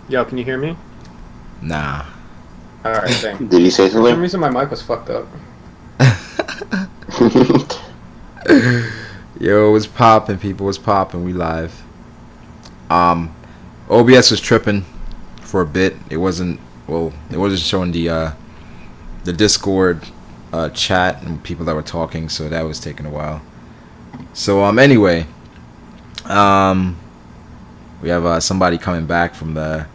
Yo, can you hear me? Nah. Alright, thanks. Did he say For some something? reason my mic was fucked up. Yo, it was popping, people. It was popping. We live. OBS was tripping for a bit. It wasn't showing the Discord chat and people that were talking, so that was taking a while. So anyway, we have somebody coming back from their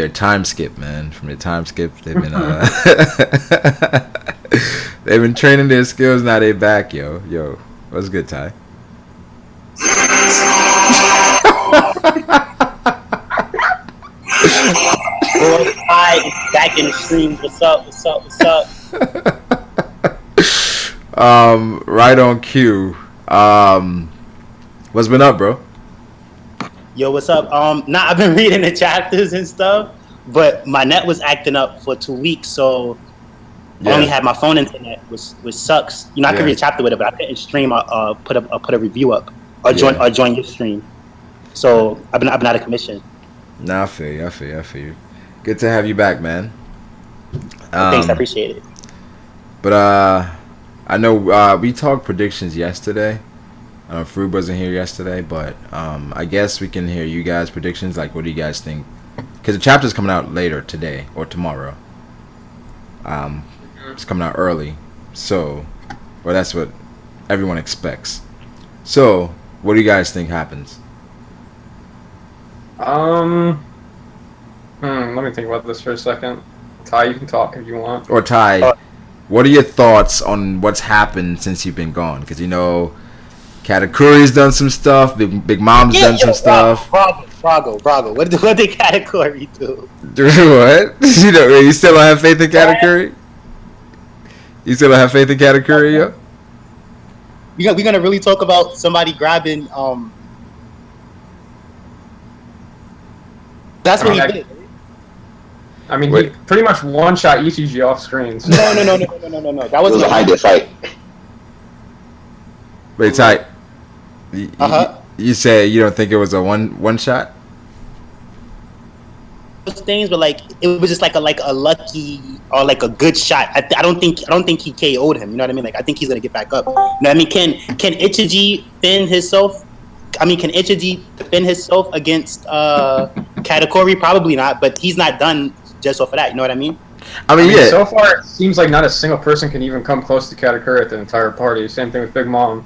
time skip, man. From their time skip, they've been they've been training their skills. Now they back, yo. What's good, Ty? Hi, back in the stream. What's up? Right on cue. What's been up, bro? Yo, what's up? I've been reading the chapters and stuff, but my net was acting up for 2 weeks, so I only had my phone internet, which sucks. I could read a chapter with it, but I couldn't stream or put a review up or join your stream. So I've been out of commission. Nah, I feel you. Good to have you back, man. Thanks, I appreciate it. But I know we talked predictions yesterday. Fruit wasn't here yesterday, but I guess we can hear you guys' predictions. Like, what do you guys think? Because the chapter's coming out later today or tomorrow. It's coming out early, so that's what everyone expects. So, what do you guys think happens? Let me think about this for a second. Ty, you can talk if you want. Or Ty, what are your thoughts on what's happened since you've been gone? Because Katakuri's done some stuff. Big Mom's done some stuff. Brago. What did Katakuri do? What? You still don't have faith in Katakuri? You still don't have faith in Katakuri, yo? We're gonna really talk about somebody grabbing. That's what he did. I mean, he pretty much one-shot Ichiji off screen. So. No. That It was a high-dip fight. Wait, Ty. You say you don't think it was a one shot? Those things, but it was just like a lucky or like a good shot. I don't think he KO'd him. You know what I mean? I think he's gonna get back up. You know what I mean? Can Ichiji defend himself? Can Ichiji defend himself against Katakuri? Probably not. But he's not done just off of that. You know what I mean? I mean, yeah. So far, it seems like not a single person can even come close to Katakuri at the entire party. Same thing with Big Mom.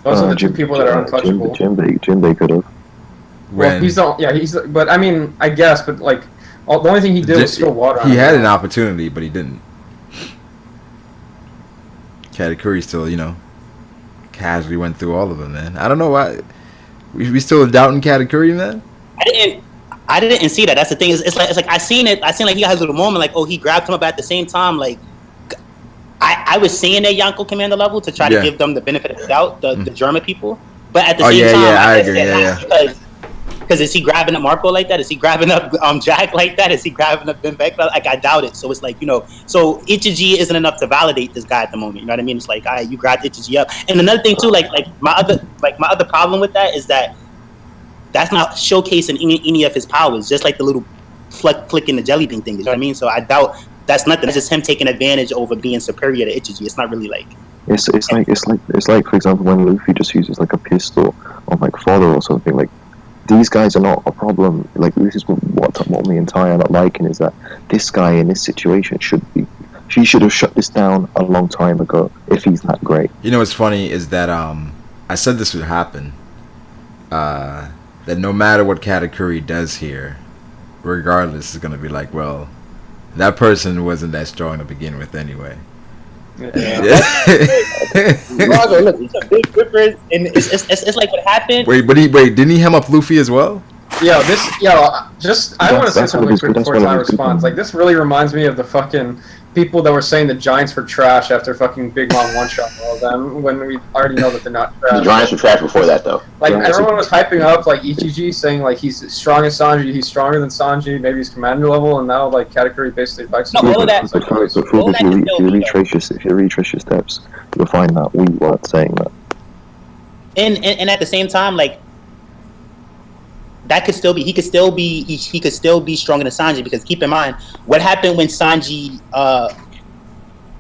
Those are the two people that are untouchable. Jinbei could have. Well, but I mean, I guess, but the only thing he did was spill water on him. He had an opportunity, but he didn't. Katakuri still, casually went through all of them, man. I don't know why. We still doubting Katakuri, man? I didn't see that. That's the thing. It's like I seen it. I seen he has a little moment he grabbed him up at the same time. I was seeing that Yonko commander level to try to give them the benefit of the doubt, the German people. But at the same time, I agree. Because is he grabbing up Marco like that? Is he grabbing up Jack like that? Is he grabbing up Ben Beck? I doubt it. So it's so Ichiji isn't enough to validate this guy at the moment. You know what I mean? It's you grabbed Ichiji up. And another thing too, my other problem with that is that that's not showcasing any of his powers. Just like the little flicking the jelly bean thing. You know what I mean? So I doubt that's nothing. It's just him taking advantage over being superior to Ichiji. It's not really It's like for example when Luffy just uses a pistol on father or something. These guys are not a problem. This is what me and Ty are not liking is that this guy in this situation she should have shut this down a long time ago if he's that great. What's funny is that I said this would happen. That no matter what Katakuri does here, regardless, it's gonna be well, that person wasn't that strong to begin with anyway. Brago, look, it's a big difference, and it's like what happened. Wait, didn't he hem up Luffy as well? I want to say something quick before Ty responds. This really reminds me of the fucking people that were saying the Giants were trash after fucking Big Mom one-shot all of them, when we already know that they're not trash. The Giants were trash before that, though. Everyone was hyping up, Ichiji, saying, he's as strong as Sanji, he's stronger than Sanji, maybe he's commander level, and now, Katakuri basically fights him. All of that. If you retrace your steps, you'll find that we weren't saying that. And at the same time, that could still be. He could still be stronger than Sanji, because keep in mind what happened when Sanji.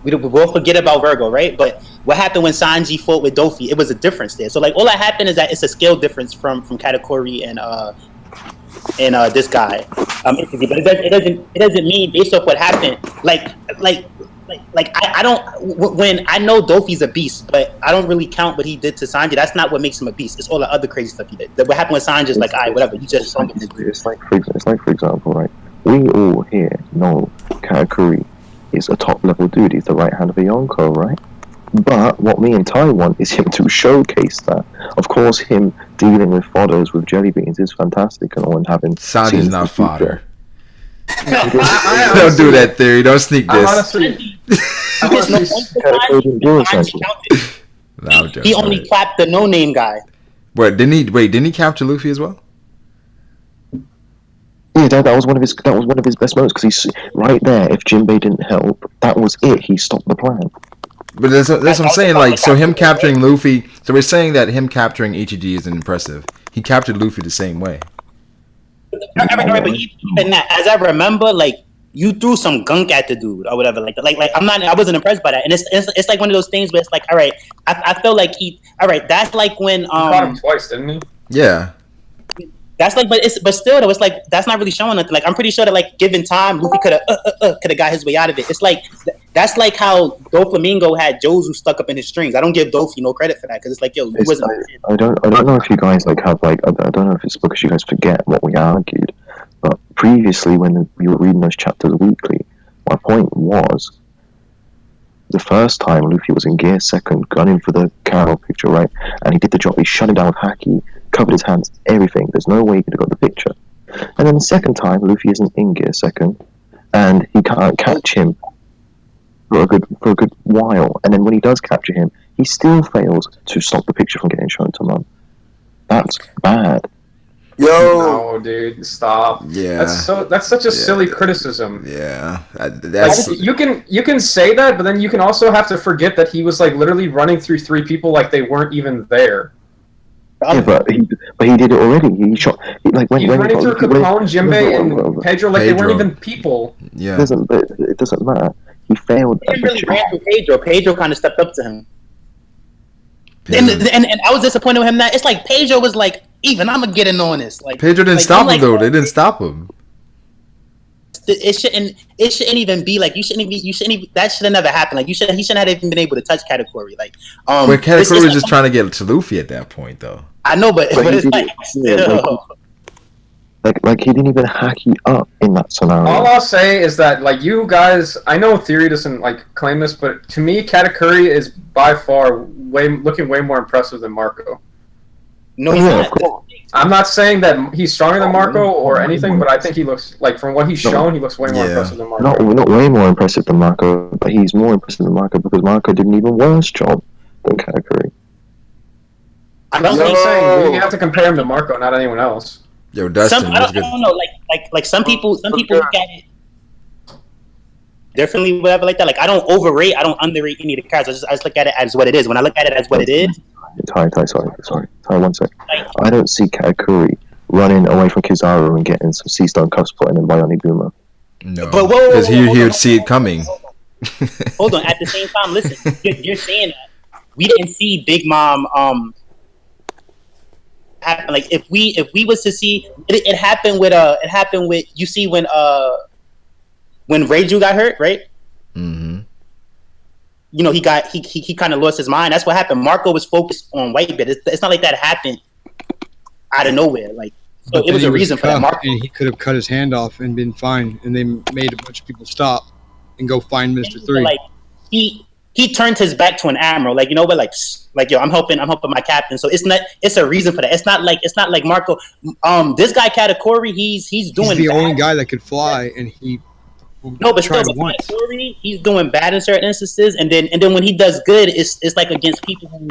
We will forget about Virgo, right? But what happened when Sanji fought with Dofi? It was a difference there. So like all that happened is that it's a scale difference from Katakuri and this guy. But it doesn't mean based off what happened. I don't. When I know Dofi's a beast, but I don't really count what he did to Sanji. That's not what makes him a beast. It's all the other crazy stuff he did. What happened with Sanji is like, alright, whatever. You just. It's like for example, right? We all here know Katakuri is a top level dude. He's the right hand of a Yonko, right? But what me and Ty want is him to showcase that. Of course, him dealing with fodders with jelly beans is fantastic and all, and having Sanji's not fodder. I Don't do that theory. Don't sneak this. Honestly, He only clapped the no-name guy. What didn't he capture Luffy as well? Yeah, that was one of his best moments, because he's right there. If Jinbei didn't help, that was it. He stopped the plan. But that's what I'm saying. Like, so him capturing Luffy. So we're saying that him capturing Ichiji isn't impressive. He captured Luffy the same way. But even that, as I remember, like you threw some gunk at the dude or whatever. Like I wasn't impressed by that. And it's like one of those things where it's like, all right, I feel like that's like when he caught him twice, didn't he? Yeah. That's like, but still though, it's like that's not really showing nothing. Like I'm pretty sure that like given time, Luffy could have got his way out of it. It's like that's like how Doflamingo had Jozu stuck up in his strings. I don't give Dofi no credit for that, because it's like, yo, it wasn't. I don't know if you guys like have like I don't know if it's because you guys forget what we argued, but previously when we were reading those chapters weekly, my point was the first time Luffy was in gear second, gunning for the Carol picture, right? And he did the job. He shut it down with Haki, covered his hands, everything. There's no way he could have got the picture. And then the second time, Luffy isn't in gear second, and he can't catch him for a good while. And then when he does capture him, he still fails to stop the picture from getting shown to Mom. That's bad. No, dude, stop. Yeah. That's such a silly criticism. Yeah. That's like, you can say that, but then you can also have to forget that he was like literally running through three people like they weren't even there. Yeah, but he did it already. He shot when running through Capone, Jinbei, and Pedro like they weren't even people. Yeah. It doesn't matter. He failed. He didn't really ran through Pedro. Pedro kind of stepped up to him. And I was disappointed with him that it's like Pedro was like, even I'm gonna get in on this. Like Pedro didn't stop him though. They didn't stop him. It shouldn't even be like you shouldn't even that should have never happened. Like he shouldn't have even been able to touch Katakuri. Like but Katakuri was just trying to get to Luffy at that point though. I know, but it's like still. Like he didn't even hack you up in that scenario. All I'll say is that like you guys, I know Theory doesn't like claim this, but to me Katakuri is by far looking way more impressive than Marco. No, he's not. I'm not saying that he's stronger than Marco or anything, but I think he looks like from what he's shown, he looks way more impressive than Marco. Not way more impressive than Marco, but he's more impressive than Marco because Marco did an even worse job than Katakuri. That's what I'm saying. We have to compare him to Marco, not anyone else. Yo, Dustin, I don't know. Like some people look at it differently, whatever like that. Like I don't overrate, I don't underrate any of the characters. I just look at it as what it is. When I look at it as what it is. Ty, sorry, 1 sec. I don't see Katakuri running away from Kizaru and getting some sea stone cuffs put in him by Oniguma. No, because he would see it coming. Hold on. At the same time, listen, you're saying that we didn't see Big Mom happen. Like if we was to see it happened with you see when Reiju got hurt, right? Mm-hmm. You know, he kind of lost his mind. That's what happened. Marco was focused on Whitebeard. It's not like that happened out of nowhere. Like so it was a reason for that. Marco, and he could have cut his hand off and been fine. And they made a bunch of people stop and go find Mr. 3. Like he turned his back to an admiral. Like, you know what? Like yo, I'm helping my captain. So it's a reason for that. It's not like Marco. This guy Katakuri, he's doing. He's the only guy that could fly, and he. No, but still, Katakuri, he's doing bad in certain instances, and then when he does good, it's like against people who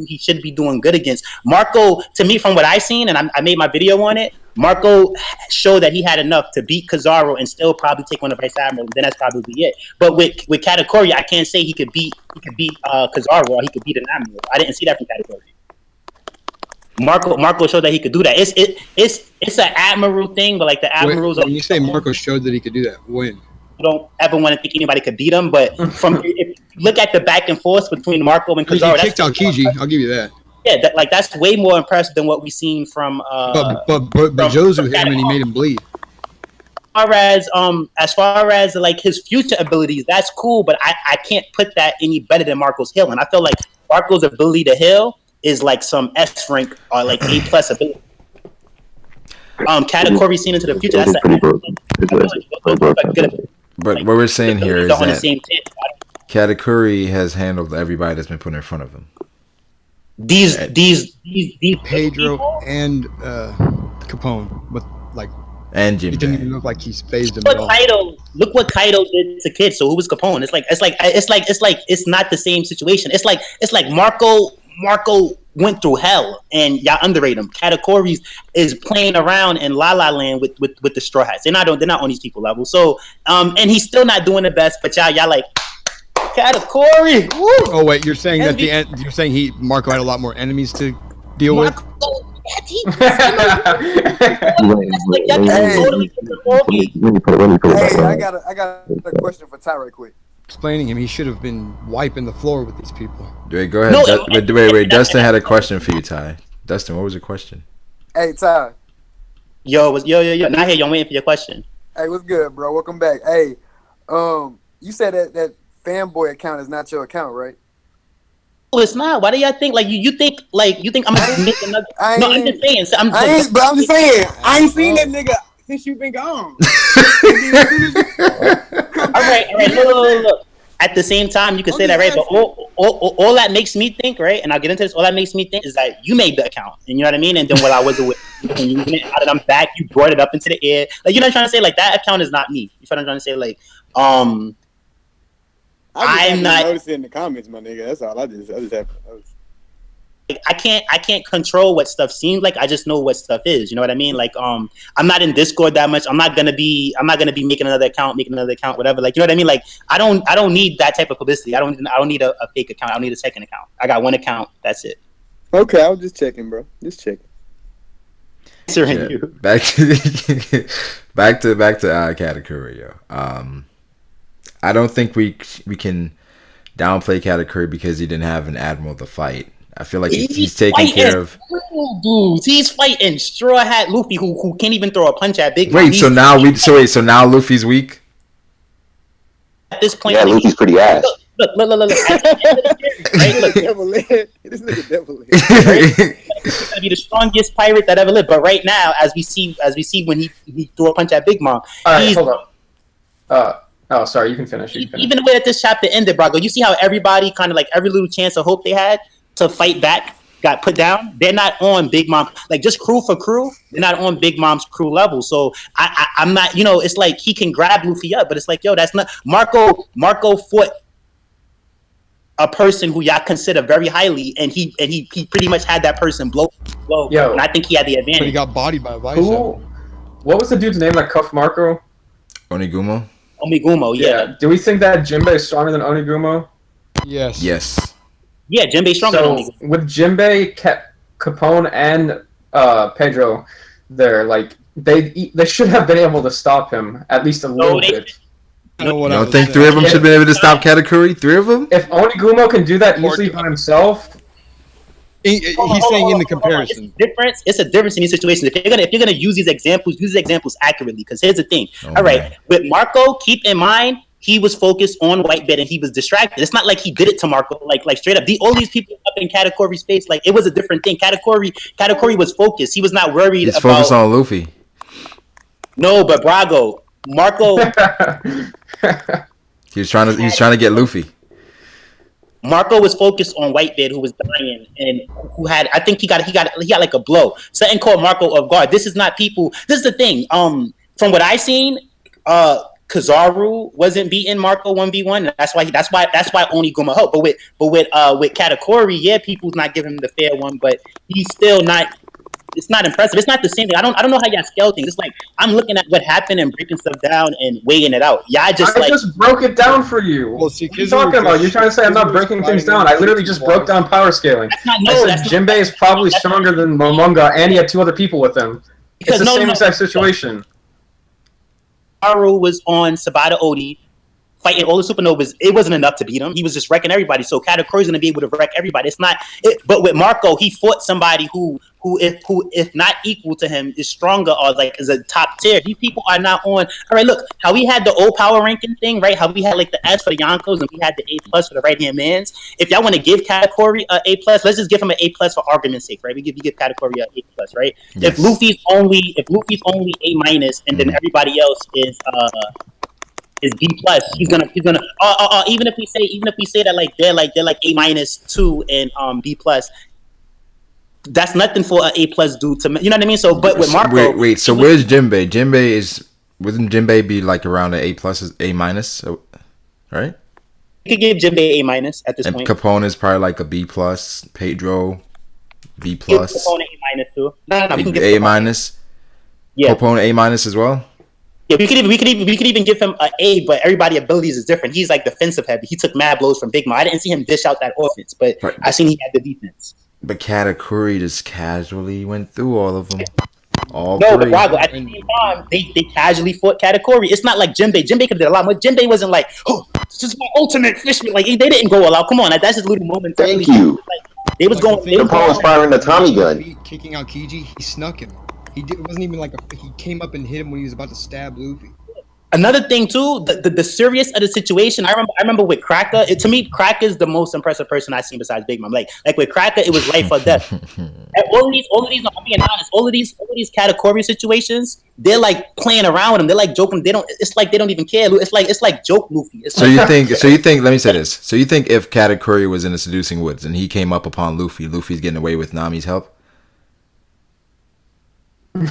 he should be doing good against. Marco, to me, from what I've seen, and I made my video on it, Marco showed that he had enough to beat Kizaru and still probably take on the Vice Admiral. Then that's probably it. But with Katakuri, I can't say he could beat Kizaru or he could beat an Admiral. I didn't see that from Katakuri. Marco showed that he could do that. It's an admiral thing, but like the admirals. When you say Marco showed that he could do that, when? I don't ever want to think anybody could beat him, but if you look at the back and forth between Marco and Kizaru, he kicked out Ichiji. I'll give you that. Yeah, that's way more impressive than what we've seen from. But Jozu hit him and he made him bleed. As far as like his future abilities, that's cool, but I can't put that any better than Marco's healing. I feel like Marco's ability to heal is like some S rank or like A+ ability. Katakuri seen into the future. That's pretty broken. But like, what we're saying here is on the that same tip. Katakuri has handled everybody that's been put in front of him. These Pedro people, and Capone, but like And it didn't even Jinbei. look like he phased him at all. look what Kaido did to Kid. So who was Capone? It's not the same situation. It's like Marco went through hell, and y'all underrate him. Katakuri is playing around in La La Land with the Straw Hats. They're not on these people level. So and he's still not doing the best. But y'all like Katakuri. Woo! Oh wait, you're saying that the end? You're saying Marco had a lot more enemies to deal with? I got a question for Ty right quick. Explaining him, he should have been wiping the floor with these people. Wait, go ahead. Wait. Dustin had a question for you, Ty. Dustin, what was your question? Hey Ty. Yo. Not here. Yo, I'm waiting for your question. Hey, what's good, bro? Welcome back. Hey, you said that fanboy account is not your account, right? No, it's not. Why do y'all think you think I'm gonna make another? No, I'm just saying. But I'm just saying. I ain't seen that nigga since you've been gone. All right. Look. At the same time, you can say that, right? But all that makes me think, right? And I'll get into this. All that makes me think is that you made the account, and you know what I mean. And then while I was away, and you went out and I'm back, you brought it up into the air. Like, you know what I'm trying to say? Like, that account is not me. You know what I'm trying to say? Like, I'm not noticing in the comments, my nigga. That's all. I just have. I can't control what stuff seems like. I just know what stuff is. You know what I mean? Like, I'm not in Discord that much. I'm not gonna be making another account, whatever. Like, you know what I mean? Like, I don't need that type of publicity. I don't need a fake account. I don't need a second account. I got one account. That's it. Okay, I was just checking, bro. Just checking. Yeah, back to Katakuri, yo. I don't think we can downplay Katakuri because he didn't have an admiral to fight. I feel like he's taking care of dudes. He's fighting Straw Hat Luffy, who can't even throw a punch at Big Mom. Wait, so now Luffy's weak? At this point, Yeah, Luffy's pretty ass. Look. Right, look. This nigga devil. Right? He's gonna be the strongest pirate that ever lived. But right now, as we see when he threw a punch at Big Mom, hold on. Oh, sorry. You can finish. Even the way that this chapter ended, Brago, you see how everybody kind of like every little chance of hope they had to fight back got put down. They're not on Big Mom, like just crew for crew. They're not on Big Mom's crew level. So I'm not, it's like he can grab Luffy up, but it's like, yo, that's not Marco fought a person who y'all consider very highly, and he pretty much had that person blow. Yo, and I think he had the advantage. But he got bodied by a Vista. What was the dude's name that cuffed Marco? Onigumo, yeah. Do we think that Jinbei is stronger than Onigumo? Yes. Yeah, Jinbei's stronger than Onigumo. With Jinbei, Capone, and Pedro, they should have been able to stop him at least a little bit. You don't think three of them should have been able to stop Katakuri? Three of them? If Onigumo can do that easily by himself, he's saying in the comparison. It's a difference in these situations. If you're gonna use these examples accurately. Because here's the thing. All right, with Marco, keep in mind he was focused on Whitebeard and he was distracted. It's not like he did it to Marco, like straight up. All these people up in Katakuri's face, like it was a different thing. Katakuri was focused. He was not worried. He's focused on Luffy. No, but Brago, Marco. He was trying to get Luffy. Marco was focused on Whitebeard, who was dying, and who had, I think he got like a blow. Something called Marco off guard. This is not people. This is the thing. From what I seen, Kizaru wasn't beating Marco 1v1. That's why Oniguma helped. But with Katakuri, yeah, people's not giving him the fair one, but he's still not it's not impressive. It's not the same thing. I don't know how y'all scale things. It's like I'm looking at what happened and breaking stuff down and weighing it out. Yeah, I just broke it down for you. Well, see, what are you talking about? You're trying to say I'm not breaking things down. I literally just broke down power scaling. I said Jinbei is probably stronger than Momonga, and he had 2 other people with him. It's the same exact situation. Haru was on Sabata Odi, fighting all the supernovas. It wasn't enough to beat him. He was just wrecking everybody. So Katakuri's gonna be able to wreck everybody. It's not. But with Marco, he fought somebody who if not equal to him is stronger or like is a top tier. These people are not on. All right, look how we had the old power ranking thing, right? How we had like the S for the Yonkos and we had the A+ for the right hand mans. If y'all want to give Katakuri a A+, let's just give him an A+ for argument's sake, right? We give Katakuri a A+, right? Yes. If Luffy's only A- and then everybody else is B+, he's gonna even if we say that like they're like A-2 and B+, that's nothing for an A+ dude to, you know what I mean? So but with Marco, wait, so where's Jinbei? Wouldn't Jinbei be like around an A+, A-, right? You could give Jinbei A- at this point. Capone is probably like a B+, Pedro B+. Capone A- too. No, we can give A-. Yeah. Capone A- as well. Yeah, we could even give him an A, but everybody's abilities is different. He's like defensive heavy. He took mad blows from Big Mom. I didn't see him dish out that offense, but right. I seen he had the defense. But Katakuri just casually went through all of them. All no, three. But Brago, at the same time, they casually fought Katakuri. It's not like Jinbei. Jinbei could have did a lot more. Jinbei wasn't like, oh, this is my ultimate fishman. Like they didn't go all out. Come on, that's just a little moment. Thank you. Like, they was going. Capone was firing the Tommy gun. Kicking out Ichiji, he snuck him. It wasn't even like he came up and hit him when he was about to stab Luffy. Another thing too, the serious of the situation. I remember with Cracker. To me, Cracker is the most impressive person I've seen besides Big Mom. Like with Cracker, it was life or death. And all of these. I'm being honest. All of these Katakuri situations, they're like playing around with him. They're like joking. It's like they don't even care. It's like joke Luffy. So you think? Let me say this. So you think if Katakuri was in the Seducing Woods and he came up upon Luffy's getting away with Nami's help? You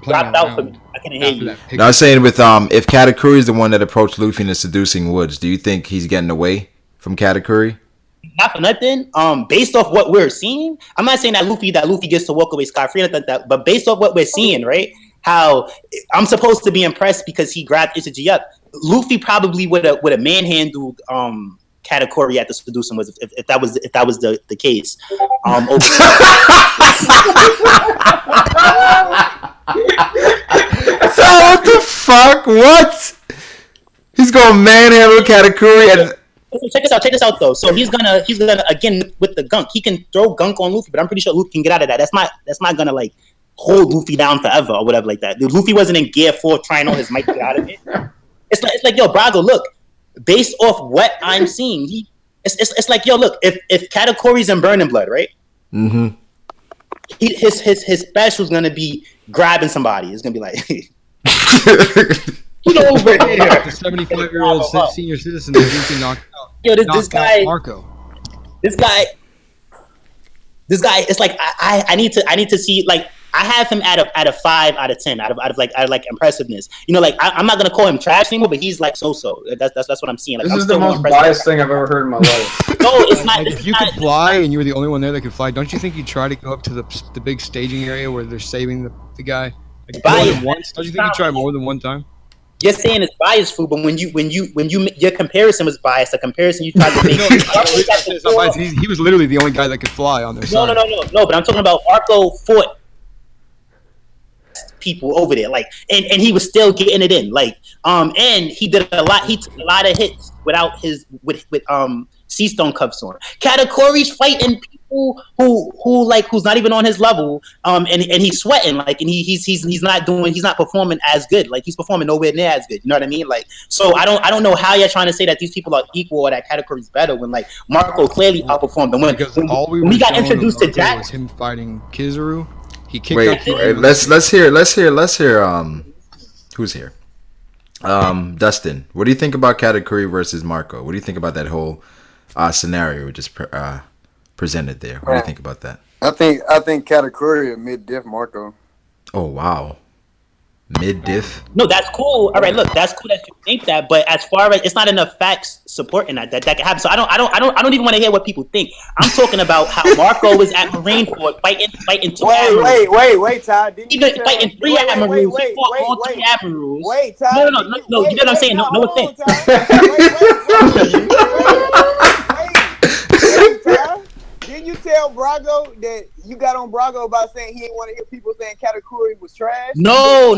dropped out for me. I couldn't hear you. No, I was saying with if Katakuri is the one that approached Luffy in the Seducing Woods, do you think he's getting away from Katakuri? Not for nothing. Based off what we're seeing, I'm not saying that Luffy gets to walk away scot-free, but based off what we're seeing, right? How I'm supposed to be impressed because he grabbed Ichiji up. Luffy probably would have manhandled Katakuri at the Seducing Woods if that was the case. So what the fuck? What? He's gonna manhandle Katakuri and. Check this out though. So he's gonna again with the gunk. He can throw gunk on Luffy, but I'm pretty sure Luffy can get out of that. That's not gonna like hold Luffy down forever or whatever like that. Dude, Luffy wasn't in gear 4 trying all his might to get out of it. It's like yo, Brago, look. Based off what I'm seeing, it's like yo, look. If Katakuri's in Burning Blood, right? Mm-hmm. His special's gonna be grabbing somebody. It's gonna be like, get over here. The 75-year-old senior citizen that you knocked out. Yo, this guy, Marco. This guy. It's like I need to see like. I have him at a 5 out of 10 out of impressiveness. You know, like I'm not gonna call him trash anymore, but he's like so. That's what I'm seeing. Like, this is the most biased thing I've ever heard in my life. No, it's not. Like, if you could fly and you were the only one there that could fly, don't you think you'd try to go up to the big staging area where they're saving the guy? Like, more than once? Don't you think you'd try more than one time? You're saying it's biased, food, but when you your comparison was biased. The comparison you tried to make. He was literally the only guy that could fly on their side. No. But I'm talking about Marco fought people over there, like, and he was still getting it in, like, and he did a lot. He took a lot of hits without his with sea stone cuffs on. Katakuri's fighting people who's not even on his level, and he's sweating, like, and he's not performing as good, like he's performing nowhere near as good. You know what I mean? Like, so I don't know how you're trying to say that these people are equal or that Katakuri's better when like Marco clearly outperformed. And when we got introduced to Jack, was him fighting Kizaru. He kicked Wait, let's hear. Who's here? Dustin, what do you think about Katakuri versus Marco? What do you think about that whole scenario we just presented there? What do you think about that? I think Katakuri mid-diff Marco. Oh wow! mid-diff. No, that's cool. All right, look, that's cool that you think that, but as far as it's not enough facts supporting that can happen. So I don't even want to hear what people think. I'm talking about how Marco was at Marineford fighting two admirals. Wait, Todd. Didn't you Even fighting three admirals. He fought all three admirals. Wait, Todd. No. You know what I'm saying? No offense. Wait, Todd. Didn't you tell Brago that you got on Brago about saying he didn't want to hear people saying Katakuri was trash? No.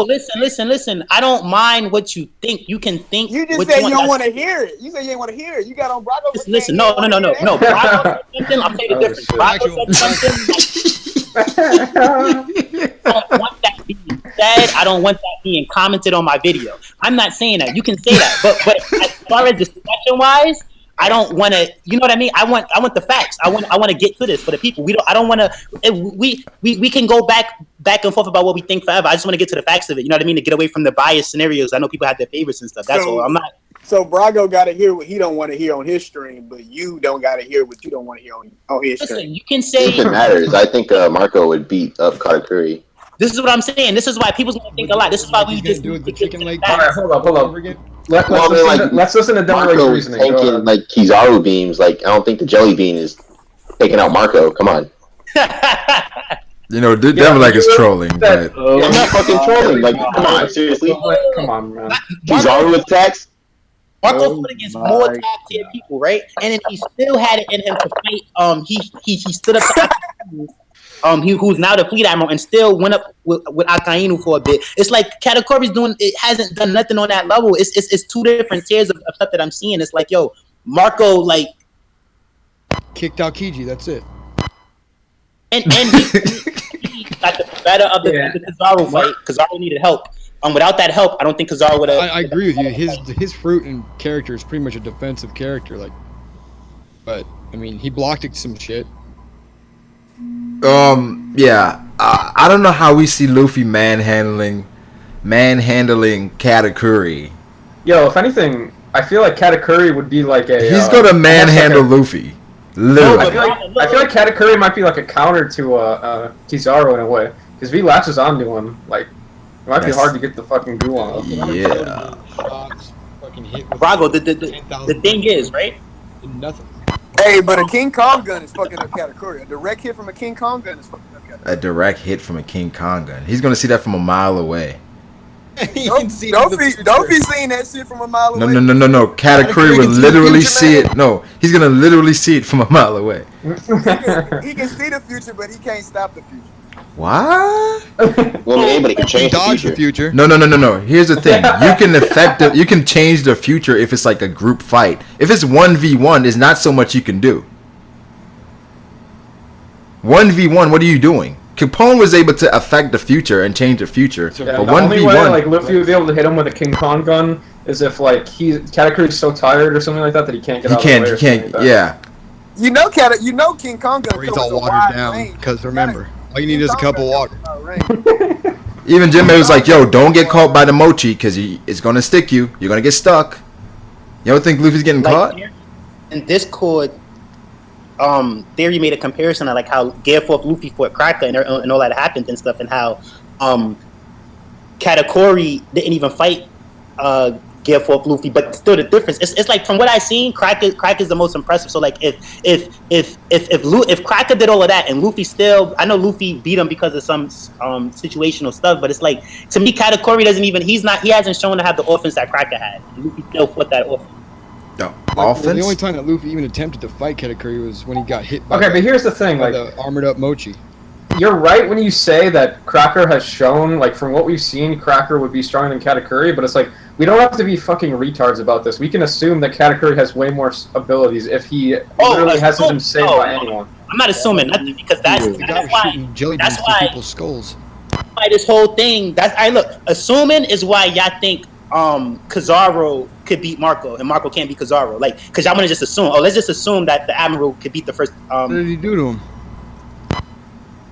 Listen. I don't mind what you think. You can think. You just said you don't want to hear it. You said you didn't want to hear it. You got on Brago. Listen. No. Brago said something. I'll tell you the difference. Brago said something. I don't want that being said. I don't want that being commented on my video. I'm not saying that. You can say that, but as far as discussion wise, I don't want to. You know what I mean? I want the facts. I want to get to this for the people. I don't want to. We can go back and forth about what we think forever. I just want to get to the facts of it. You know what I mean? To get away from the biased scenarios. I know people have their favorites and stuff. That's all. I'm not. So Brago got to hear what he don't want to hear on his stream, but you don't got to hear what you don't want to hear on his stream. Listen, you can say If it matters, I think Marco would beat up Katakuri. This is what I'm saying. This is why people's gonna think a lot. This is why we just do it the chicken leg. All right, hold up. Let's listen to Double A's Marco reasoning. tanking like Kizaru beams. Like I don't think the jelly bean is taking out Marco. Come on. You know, Devil like is trolling, but I'm not fucking trolling. Like, come on, seriously. Come on, man. Kizaru attacks. Marco fought against more top tier people, right? And then he still had it in him to fight. He stood up to who's now the fleet admiral and still went up with Akainu for a bit. It's like Katakuri's hasn't done nothing on that level. It's two different tiers of stuff that I'm seeing. It's like, yo, Marco like kicked out Ichiji. That's it. And he got the better of the Kizaru fight. Kizaru needed help. Without that help, I don't think Kizaru would have. I agree with you. His fruit and character is pretty much a defensive character. Like, but I mean, he blocked some shit. Yeah. I don't know how we see Luffy manhandling Katakuri. Yo, if anything, I feel like Katakuri would be like a. He's gonna manhandle Luffy. Literally. I feel like Katakuri might be like a counter to Kizaru in a way, because if he latches onto him, like it might be hard to get the fucking goo on him. Yeah. Brago, the thing is, right? Nothing. Hey, but a King Kong gun is fucking up Katakuri. A direct hit from a King Kong gun is fucking up Katakuri. A direct hit from a King Kong gun. He's gonna see that from a mile away. Don't be seeing that shit from a mile away. No. Katakuri will literally see it. No, he's gonna literally see it from a mile away. He can see the future, but he can't stop the future. What? Well, anybody can change the future. No. Here's the thing. You can change the future if it's like a group fight. If it's 1v1, there's not so much you can do. 1v1, what are you doing? Capone was able to affect the future and change the future. Yeah, but the 1v1, only way like Luffy would be able to hit him with a King Kong gun is if like Katakuri's so tired or something like that he can't get out of the way. He can't. Yeah. You know King Kong gun. Or he's all watered down. Because remember, all you need is a cup of water. Even Jinbei was like, "Yo, don't get caught by the mochi because it's gonna stick you. You're gonna get stuck." You don't think Luffy's getting caught? In Discord, Theory made a comparison of like how Gear 4 Luffy fought Cracker and all that happened and stuff, and how Katakuri didn't even fight Gear 4 Luffy, but still the difference. It's like from what I've seen, Cracker's the most impressive. So like if Cracker did all of that and Luffy still, I know Luffy beat him because of some situational stuff, but it's like to me Katakuri he hasn't shown to have the offense that Cracker had. Luffy still fought that offense. No, offense. The only time that Luffy even attempted to fight Katakuri was when he got hit by but here's the thing, like the armored up mochi. You're right when you say that Cracker has shown, like from what we've seen, Cracker would be stronger than Katakuri, but it's like we don't have to be fucking retards about this. We can assume that Katakuri has way more abilities if he literally hasn't been saved by anyone. I'm not assuming nothing because that's why people's skulls. Why this whole thing. Assuming is why y'all think Kizaru could beat Marco and Marco can't beat Kizaru. Like, because y'all want to just assume. Oh, let's just assume that the Admiral could beat the first. What did he do to him?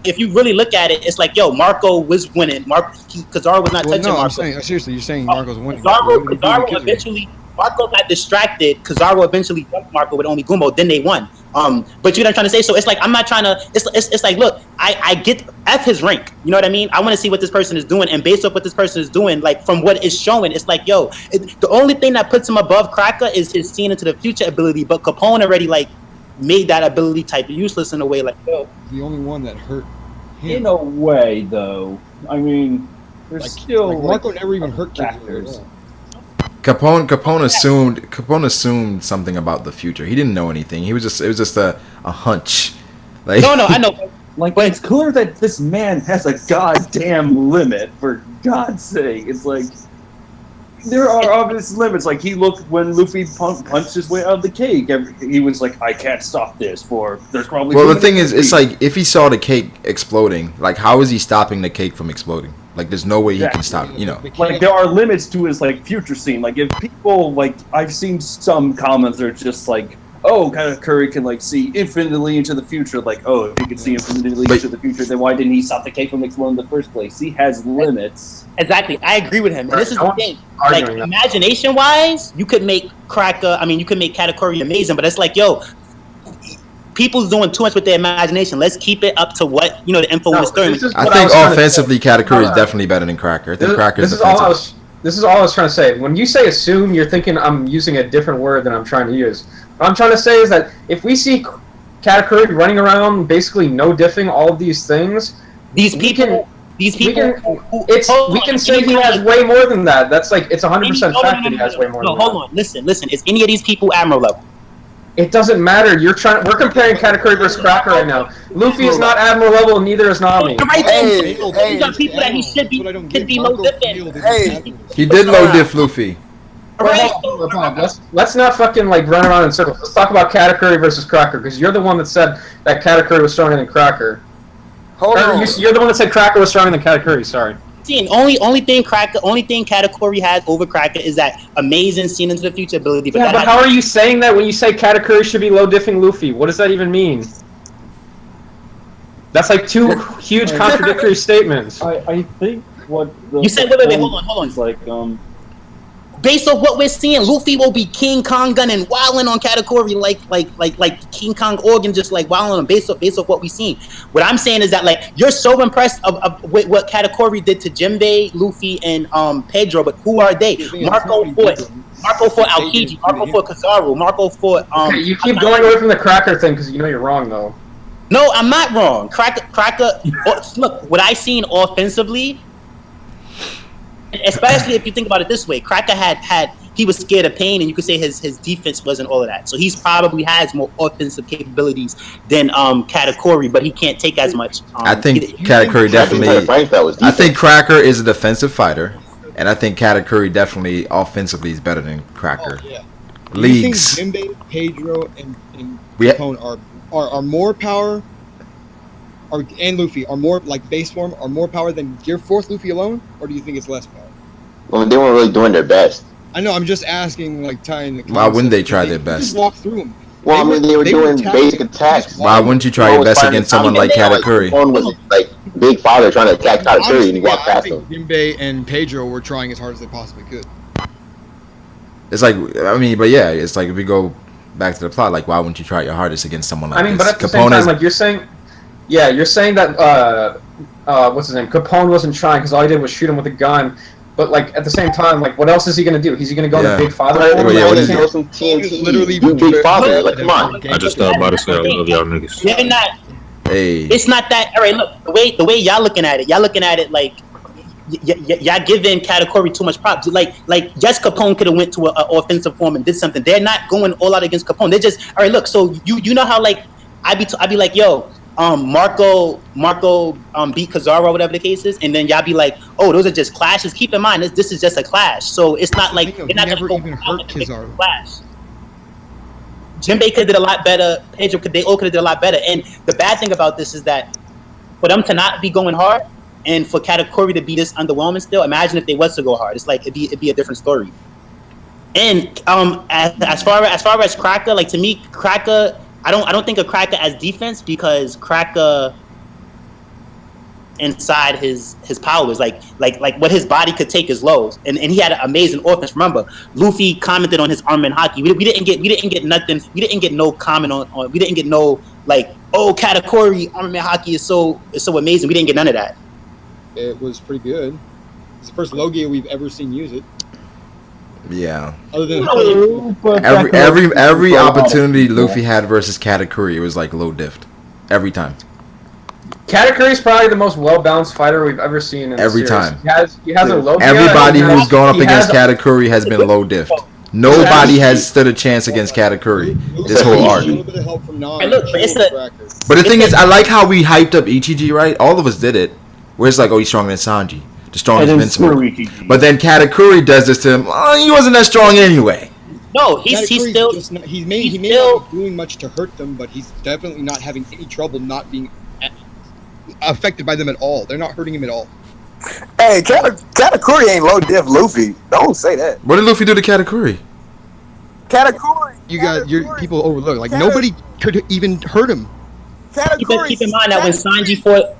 If you really look at it, it's like, yo, Marco was winning. Kizaru was not touching Marco. I'm saying seriously, you're saying Marco's winning. Kizaru Marco got distracted. Kizaru eventually jumped Marco with only Gumo. Then they won. But you know what I'm trying to say? So it's like I'm not trying to. It's like, look, I get F his rank. You know what I mean? I want to see what this person is doing, and based off what this person is doing, like from what it's showing, it's like, yo, the only thing that puts him above Cracker is his seeing into the future ability. But Capone already like made that ability type useless in a way. Like, yo, The only one that hurt him. In a way, though, I mean, there's Like, still like Marco never even other hurt factors. Capone assumed something about the future. He didn't know anything. It was just a hunch. Like, no, I know. Like, it's clear that this man has a goddamn limit, for God's sake. It's like, there are obvious limits. Like, he looked when Luffy punched his way out of the cake. He was like, I can't stop this, for there's probably... Well, the thing is, it's like, if he saw the cake exploding, like, how is he stopping the cake from exploding? Like, there's no way he can stop, you know. Like, there are limits to his, like, future scene. Like, if people, like, I've seen some comments that are just like, oh, Katakuri can, like, see infinitely into the future. Like, oh, if he can see infinitely into the future, then why didn't he stop the cake from exploding in the first place? He has limits. Exactly, I agree with him. And this is the thing. Like, imagination-wise, you could make Katakuri amazing, but it's like, yo, people's doing too much with their imagination. Let's keep it up to what, you know, the info is doing. I think offensively, Katakuri is definitely better than Cracker. I think Cracker is defensive. This is all I was trying to say. When you say assume, you're thinking I'm using a different word than I'm trying to use. What I'm trying to say is that if we see Katakuri running around basically no diffing all of these things, we can say he has way more than that. That's like, it's 100% fact that he has way more than that. Hold on, listen. Is any of these people Admiral level? It doesn't matter. We're comparing Katakuri versus Cracker right now. Luffy is not Admiral level, and neither is Nami. These are people that he should be low dipping. He did low diff Luffy. Let's not fucking like run around in circles. Let's talk about Katakuri versus Cracker, because you're the one that said that Katakuri was stronger than Cracker. You're the one that said Cracker was stronger than Katakuri. Sorry. Only thing Katakuri has over Cracker is that amazing seen into the future ability. But how are you saying that when you say Katakuri should be low diffing Luffy? What does that even mean? That's like two huge contradictory statements. I think what you said. Wait, hold on. It's like based off what we're seeing, Luffy will be King Kong gunning, wilding on Katakuri like King Kong organ, just like wilding on based off what we've seen. What I'm saying is that like you're so impressed with what Katakuri did to Jinbei, Luffy, and Pedro, but who are they? Marco fought Aokiji, Marco fought Kizaru, Marco fought. Okay, you keep going away from the Cracker thing because you know you're wrong though. No, I'm not wrong. Cracker. Look, what I seen offensively. Especially if you think about it this way, Cracker he was scared of pain, and you could say his defense wasn't all of that. So he's probably has more offensive capabilities than Katakuri, but he can't take as much. I think Katakuri definitely. I think Cracker is a defensive fighter, and I think Katakuri definitely offensively is better than Cracker. Oh, yeah. Leagues. Do you think Jinbei, Pedro, and Capone are more power? And Luffy are more like base form are more power than Gear 4th Luffy alone, or do you think it's less power? Well, they weren't really doing their best. I know. I'm just asking, like tying the. Why wouldn't they try their best? Just walk through them. Well, I mean, they were doing basic attacks. Why wouldn't you try your best against someone like Katakuri? One was like Big Father trying to attack Katakuri, and he walked past him. Jinbei and Pedro were trying as hard as they possibly could. It's like, I mean, but yeah, it's like if we go back to the plot, like why wouldn't you try your hardest against someone like this? But at the same time, like you're saying that what's his name? Capone wasn't trying because all he did was shoot him with a gun. But like at the same time, like what else is he gonna do? Is he gonna go to Big Father? Some TNT. Do Big Father? Like come on. I just thought about it. I love y'all niggas. They're not. Hey. It's not that. All right, look the way y'all looking at it like. Y'all giving Katakuri too much props. Like yes, Capone could have went to an offensive form and did something. They're not going all out against Capone. They're just all right. Look, so you know how like I be like yo. Marco beat Kizaru, whatever the case is, and then y'all be like, oh, those are just clashes. Keep in mind, this is just a clash, so it's not like they're not never even hurt Kizaru. Clash. Jinbei could have did a lot better. Pedro they all could have did a lot better. And the bad thing about this is that for them to not be going hard, and for Katakuri to be this underwhelming still, imagine if they was to go hard. It's like it'd be a different story. And as far as Cracker, like to me, Cracker. I don't think of Cracker as defense because Cracker inside his powers, like what his body could take is lows, and he had an amazing offense. Remember, Luffy commented on his armor and hockey. We didn't get nothing. We didn't get no comment on. We didn't get no like, oh, Katakuri armor and hockey is so amazing. We didn't get none of that. It was pretty good. It's the first Logia we've ever seen use it. Yeah. Other than every opportunity Luffy had versus Katakuri, it was like low diffed every time. Katakuri is probably the most well-balanced fighter we've ever seen in every the time. He has a low. Everybody who's gone up against Katakuri has been low diffed. Nobody has stood a chance against Katakuri this whole arc. But the thing is, I like how we hyped up Ichiji, right? All of us did it. Where it's like, oh, he's stronger than Sanji, the strongest invincible. But then Katakuri does this to him. Oh, he wasn't that strong anyway. No, he's still. He may not be doing much to hurt them, but he's definitely not having any trouble not being affected by them at all. They're not hurting him at all. Hey, Katakuri ain't low diff Luffy. Don't say that. What did Luffy do to Katakuri? Your people overlook. Like nobody could even hurt him. Keep in mind that when Sanji fought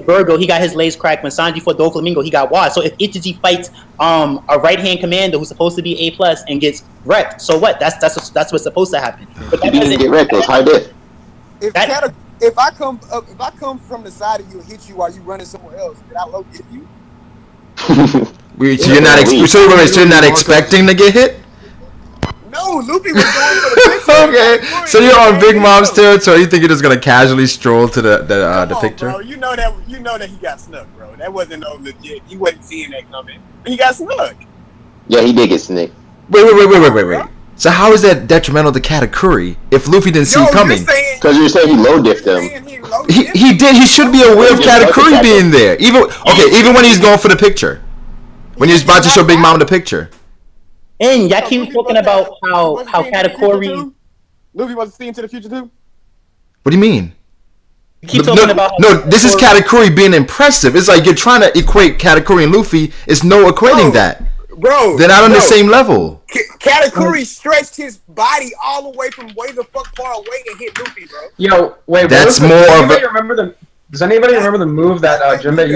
Brago, he got his legs cracked. When Sanji fought Doflamingo, he got washed. So if Ichiji fights a right-hand commander who's supposed to be A+, and gets wrecked, so what? That's what's supposed to happen. But he didn't get wrecked. It was high diff. If I come from the side of you and hit you while you running somewhere else, did I low dip you? So you're not expecting to get hit? No, Luffy was going for the picture. Okay, so you're on Big Mom's territory. You think you're just gonna casually stroll to the picture? Bro. You know that he got snuck, bro. That wasn't no legit. He wasn't seeing that coming. He got snuck. Yeah, he did get snuck. Wait. So how is that detrimental to Katakuri if Luffy didn't see it coming? Because you're saying he low diffed him. He did. He should be aware of Katakuri being there. Even when he's going for the picture, when he's about to show Big Mom the picture. And y'all keep talking about how Katakuri. Luffy wasn't seeing to the future too. What do you mean? Keep talking about this is Katakuri being impressive. It's like you're trying to equate Katakuri and Luffy. It's no equating that. Bro, they're not on the same level. Katakuri stretched his body all the way from way the fuck far away and hit Luffy, bro. Yo, wait. That's more of a. Does anybody remember the move that Jinbei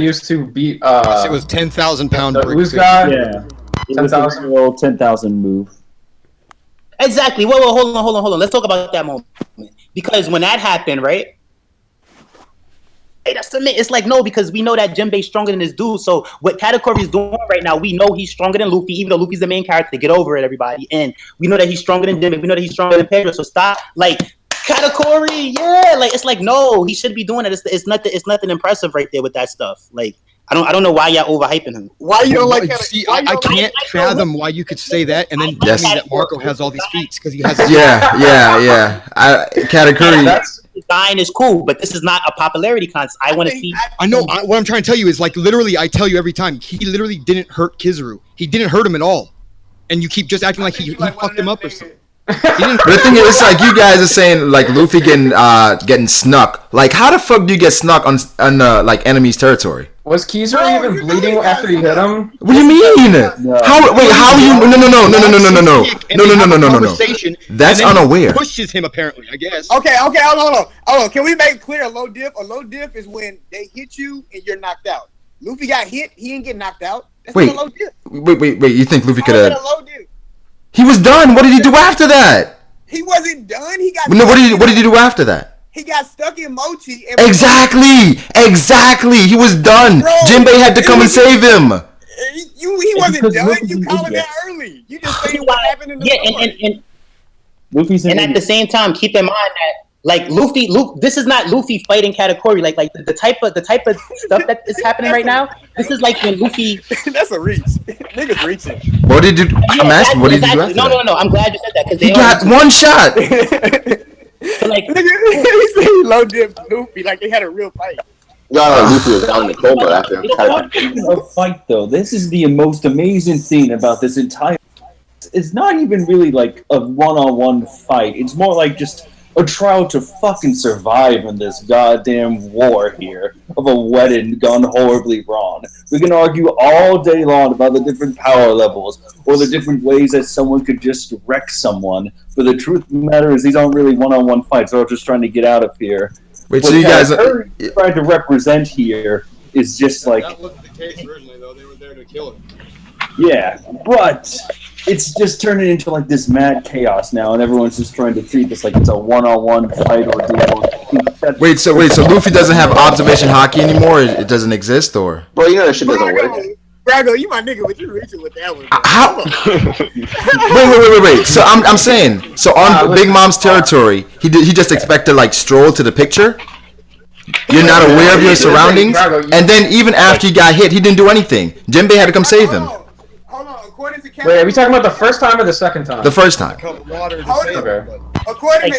used to beat? It was 10,000 pound. The Ooze guy. Yeah. 10,000 move. Exactly. Whoa, hold on. Let's talk about that moment. Because when that happened, right? Hey, it's like, no, because we know that Jinbei's stronger than this dude. So what Katakuri's doing right now, we know he's stronger than Luffy, even though Luffy's the main character. Get over it, everybody. And we know that he's stronger than Jinbei. We know that he's stronger than Pedro. So stop, like, Katakuri, yeah. Like, it's like, no, he should be doing it. It's nothing impressive right there with that stuff. Like, I don't know why y'all overhyping him. Why you don't like Katakuri? See, I can't fathom why you could say that and then tell me that Marco has all these feats because he has. Yeah. Katakuri. Design is cool, but this is not a popularity contest. I want to see. I know. What I'm trying to tell you is, like, literally, I tell you every time, he literally didn't hurt Kizaru. He didn't hurt him at all, and you keep just acting like he fucked him up or something. But the thing is, it's like you guys are saying like Luffy getting snuck. Like, how the fuck do you get snuck on like enemy's territory? Was Kizaru even bleeding after you hit him? What do you mean? No. How are you? No. That's unaware. Pushes him apparently, I guess. Okay, hold on. Can we make it clear a low diff? A low diff is when they hit you and you're knocked out. Luffy got hit, he didn't get knocked out. That's not a low diff. Wait. You think Luffy could have? A low diff. He was done. What did he do after that? He wasn't done. He got. No, what did he do after that? He got stuck in Mochi. Exactly. He was done. Bro, Jinbei had to come and save him. He wasn't done. You calling that early. You just saying what happened in the and at the same time, keep in mind that like Luffy, this is not Luffy fighting Katakuri. Like the type of stuff that is happening right now. This is like when Luffy. That's a reach. Niggas reaching. What did you? I'm asking. What did you do after that? No. I'm glad you said that because he got one shot. So like, he said he low dip Luffy like they had a real fight. Luffy was down in the coma after a fight though. This is the most amazing thing about this entire. It's not even really like a one-on-one fight. It's more like just a trial to fucking survive in this goddamn war here of a wedding gone horribly wrong. We can argue all day long about the different power levels or the different ways that someone could just wreck someone. But the truth of the matter is these aren't really one-on-one fights. They're all just trying to get out of here. Wait, so you guys are trying to represent here is just like That wasn't the case originally, though. They were there to kill him. yeah, but it's just turning into like this mad chaos now, and everyone's just trying to treat this like it's a one-on-one fight or duel. Wait, so Luffy doesn't have observation hockey anymore? It doesn't exist, or? Bro, you know that shit doesn't work. Brago, you my nigga, but you reaching with that one. How? wait. So I'm saying, so on Big Mom's territory, he just expected like stroll to the picture. You're not aware of your surroundings, and then even after he got hit, he didn't do anything. Jinbei had to come save him. Hold on. According to Wait, are we talking about the first time or the second time? The first time. According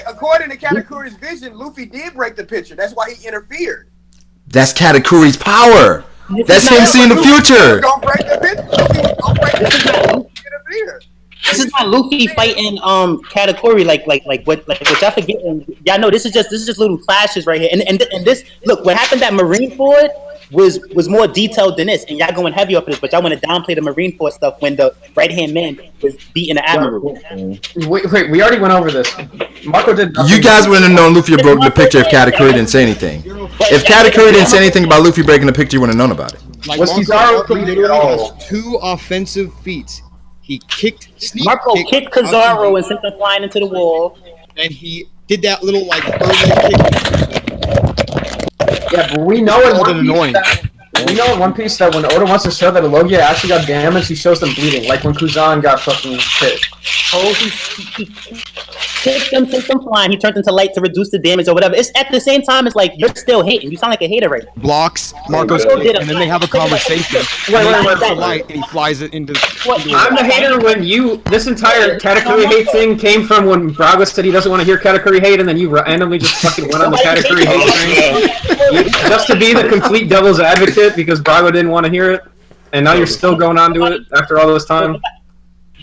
to Katakuri's vision, Luffy did break the picture. That's why he interfered. That's Katakuri's power. That's him seeing the future. Don't break the picture. Don't break the picture. Interfere. This is not Luffy fighting Katakuri like what y'all forgetting. Y'all know this is just little clashes right here. And this look what happened at Marineford was more detailed than this, and y'all going heavy off of this, but y'all want to downplay the Marineford stuff when the right hand man was beating the admiral. Wait, we already went over this. Marco did nothing. You guys wouldn't have known Luffy broke the picture if Katakuri didn't say anything. If Katakuri didn't say anything about Luffy breaking the picture, you wouldn't have known about it. Like Was Marco Kizaru literally all? has 2 offensive feats. He kicked Marco kicked Kizaru and sent them flying into the wall. and he did that little like early kick. Yeah, but we know in One Piece that when Oda wants to show that a Logia actually got damaged, he shows them bleeding. Like when Kuzan got fucking hit. Oh, he kicked them, sent them flying. He turned into light to reduce the damage or whatever. It's at the same time. It's like you're still hating. You sound like a hater right now. Blocks Marco's kick, and then they have a conversation. Wait. Light, and he flies it into. I'm the hater when this entire Katakuri hate thing came from when Brago said he doesn't want to hear Katakuri hate, and then you randomly just fucking went on the Katakuri hate train. Just to be the complete devil's advocate because Brago didn't want to hear it, and now you're still going on to it after all this time.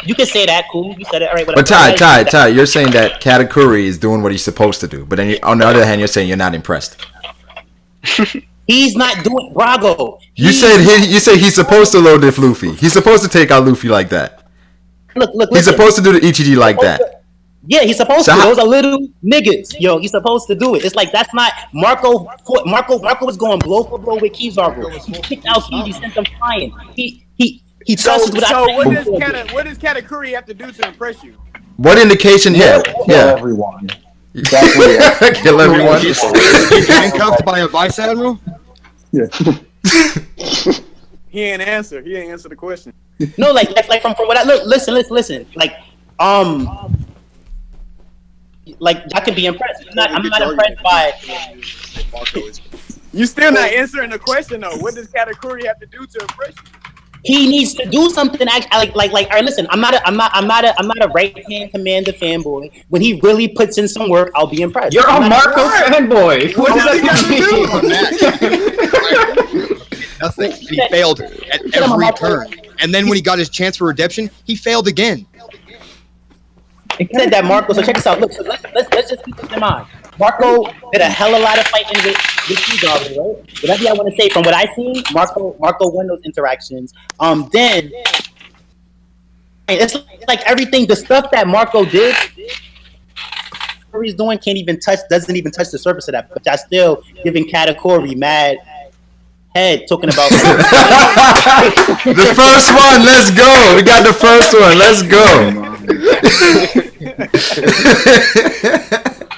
You can say that, cool. You said it, all right. Whatever. But Ty, you're saying that Katakuri is doing what he's supposed to do, but then on the other hand, you're saying you're not impressed. He's not doing Brago. You say he's supposed to load with Luffy. He's supposed to take out Luffy like that. Look. He's supposed to do the Ichiji like that. Yeah, he's supposed to. Those are little niggas. Yo, he's supposed to do it. It's like that's not Marco was going blow for blow with Kizaru. He kicked out Ichiji, sent them flying. He trusts what does Katakuri have to do to impress you? What indication? Yeah. Everyone. Exactly. Kill everyone. He's handcuffed by a vice admiral. Yeah. He ain't answer. He ain't answer the question. No, like from what I look. Listen. Like I can be impressed. I'm not impressed by. You still not answering the question though. What does Katakuri have to do to impress you? He needs to do something. Like. All right, listen. I'm not a right hand commander fanboy. When he really puts in some work, I'll be impressed. You're a Marco fanboy. What does that do? Nothing. He failed at every turn, and then when he got his chance for redemption, he failed again. He said that Marco. So check this out. Look, so let's just keep this in mind. Marco did a hell of a lot of fighting with Kizaru, right? Whatever I want to say, from what I seen, Marco won those interactions. Then it's like everything, the stuff that Marco did, he's doing doesn't even touch the surface of that. But I still giving Katakuri mad head talking about the first one. Let's go. We got the first one. Let's go.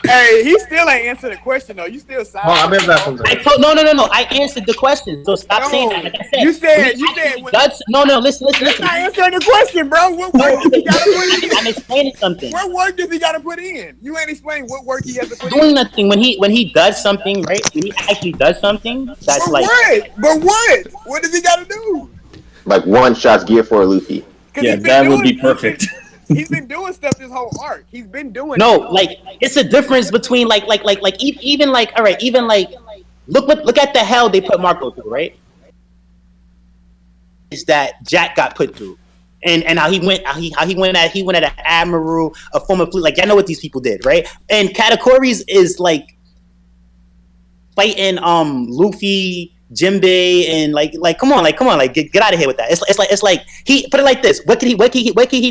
Hey, he still ain't answered the question though. You still silent. No. I answered the question. So stop saying that. Like I said, you said. Listen. That's not answering the question, bro. What work does he got to put in? I'm explaining something. What work does he got to put in? You ain't explaining what work he has to put in. Doing nothing. When he does something, right? When he actually does something, that's but like. But what? What does he got to do? Like one shot's gear for Luffy. Yeah, that would be perfect. He's been doing stuff this whole arc. He's been doing. No, like it's a difference between look at the hell they put Marco through, right? Is that Jack got put through, and how he went at an admiral, a former fleet. Like y'all know what these people did, right? And Katakuri's is like fighting Luffy, Jinbei, and like come on, get out of here with that. It's like he put it like this. What can he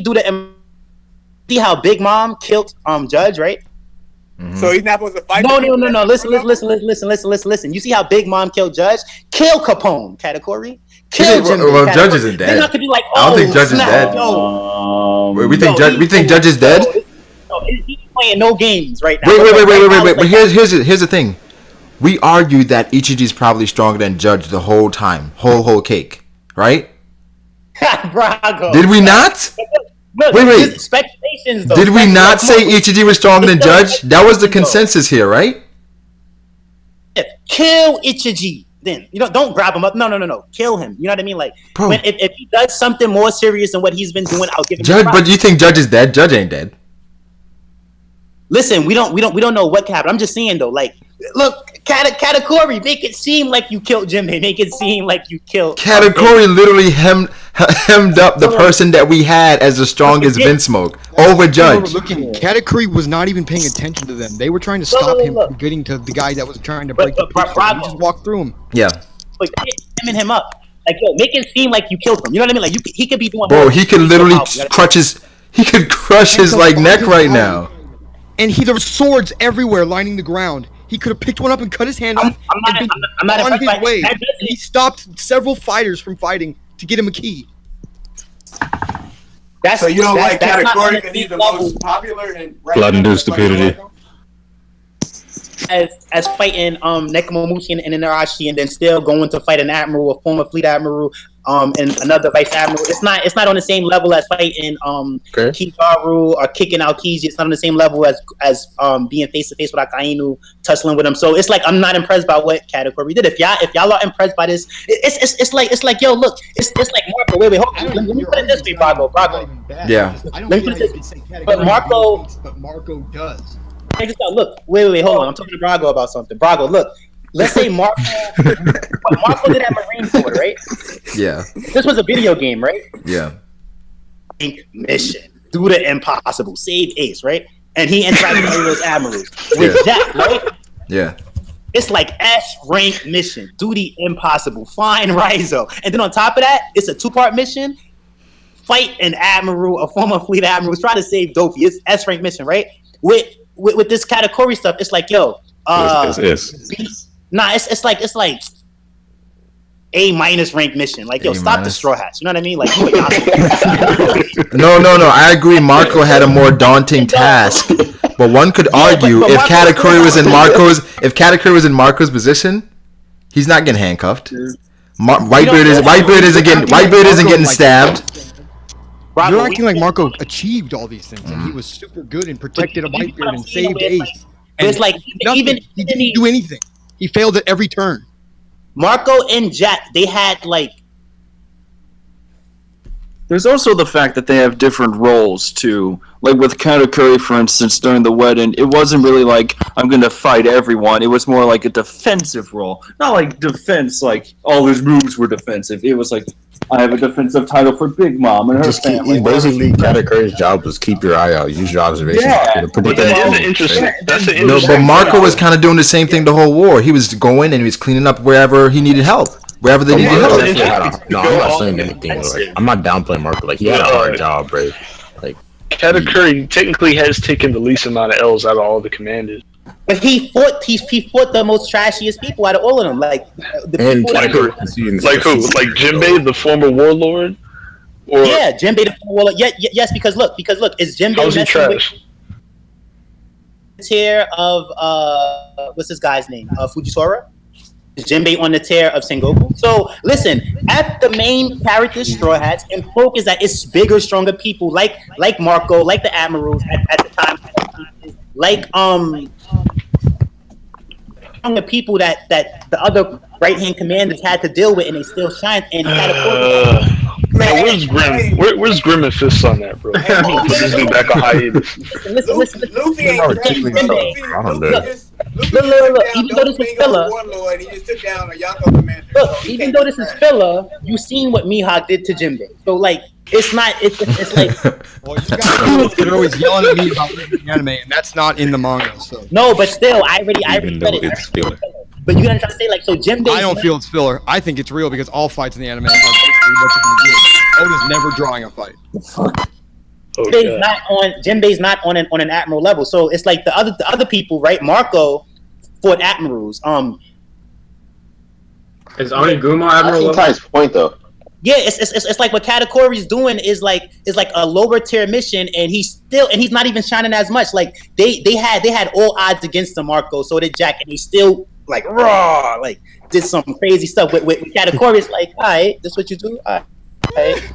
do to see how Big Mom killed Judge, right? So he's not supposed to fight. No. Listen. You see how Big Mom killed Judge? Kill Capone, Katakuri. Kill Jimmy. Well, Judge isn't dead. They're not gonna be like, I don't think Judge is dead. We think Judge is dead. No, he's playing no games right now. Wait. But here's the thing. We argued that Ichiji is probably stronger than Judge the whole time, whole cake, right? Brago. Did we not? Look, wait. Speculations, though. Did we not say Ichiji was stronger than Judge? That was the consensus here, right? Kill Ichiji. Then don't grab him up. No. Kill him. You know what I mean? Like, if he does something more serious than what he's been doing, I'll give him Judge. But you think Judge is dead? Judge ain't dead. Listen, we don't know what happened. I'm just saying though, like, look, Katakuri, make it seem like you killed Jimbei. Make it seem like you killed. Katakuri literally hemmed up the person that we had as the strongest Vinsmoke over Judge. Katakuri was not even paying attention to them. They were trying to stop him from getting to the guy that was trying to break the pistol. He just walked through him. Yeah. Like, hemming him up. Like, yo, make it seem like you killed him. You know what I mean? Like, he could be doing. Bro, he could literally crush his like neck right now. And there were swords everywhere lining the ground. He could have picked one up and cut his hand off. I'm not on his way. He stopped several fighters from fighting to get him a key. So you don't like Katakuri because he's the most popular and blood-induced stupidity. As fighting Nekomamushi and Inarashi, and then still going to fight an admiral, a former fleet admiral, and another vice admiral. It's not on the same level as fighting Kizaru or kicking out Ichiji. It's not on the same level as being face to face with Akainu, tussling with him. So it's like I'm not impressed by what Katakuri did. If y'all are impressed by this, it's like yo, look, it's like Marco. Wait, hold on. Let me put it this way, Brago. Yeah. Let me put it this way. But Marco does. Look, wait, hold on. I'm talking to Brago about something. Brago, look. Let's say Marco did at Marineford, right? Yeah. This was a video game, right? Yeah. Mission. Do the impossible. Save Ace, right? And he interacted with those admirals. With Jack, right? Yeah. It's like S rank mission. Do the impossible. Find Raizo. And then on top of that, it's a 2-part mission. Fight an admiral, a former fleet admiral. Try to save Dofi. It's S rank mission, right? With this Katakuri stuff, it's like, yo, it's like A- rank mission. Like, yo, stop the Straw Hats. You know what I mean? Like, No. I agree. Marco had a more daunting task, but one could argue if Katakuri was in Marco's position, he's not getting handcuffed. Whitebeard isn't getting stabbed. You're acting like Marco achieved all these things, and he was super good and protected a Whitebeard and saved Ace. And it's like he didn't do anything. He failed at every turn. Marco and Jack, they had like. There's also the fact that they have different roles too. Like with Katakuri, for instance, during the wedding, it wasn't really like I'm going to fight everyone. It was more like a defensive role, not like defense. Like all his moves were defensive. It was like I have a defensive title for Big Mom and her family. Basically, Katakuri's job was keep your eye out, use your observation. Yeah, But Marco was kind of doing the same thing the whole war. He was going and he was cleaning up wherever he needed help. Wherever they needed help. No, I'm not saying anything. Like, I'm not downplaying Marco. Like, he had a hard job, bro. Like, Katakuri technically has taken the least amount of L's out of all the commanders. But he fought the most trashiest people out of all of them. Like who? Like Jimbei, the former warlord? Or yeah, Jimbei the former warlord. Yes, because look, is Jimbei how's he trash? Tier of what's this guy's name? Fujitora? Is Jimbei on the tier of Sengoku? So listen, at the main characters, Straw Hats, and focus that it's bigger, stronger people like Marco, like the admirals at the time, like the people that the other right hand commanders had to deal with, and they still shine. And man, where's Grim? Where's Grim and Fists on that, bro? This dude back on hiatus. Listen. Luffy ain't Look. Even though this is filler, Warlord, he just took down a Yonko commander. Look, even though this is filler, you seen what Mihawk did to Jimbei. So like, it's not. It's like. Well, you guys are always yelling at me about the anime, and that's not in the manga. So. No, but still, I already said it. But you're gonna try to say like, so Jimbei. I don't feel it's filler. I think it's real because all fights in the anime are basically what you're gonna get. Oda's never drawing a fight. Jinbei's not on an admiral level. So it's like the other people, right? Marco fought admirals. Is Oniguma admiral I see level? Ty's point though. Yeah, it's like what Katakuri's doing is like a lower tier mission, and he's not even shining as much. Like they had all odds against him, Marco. So did Jack, and he still like raw, like did some crazy stuff with Katakuri. It's like, all right, this what you do. All right.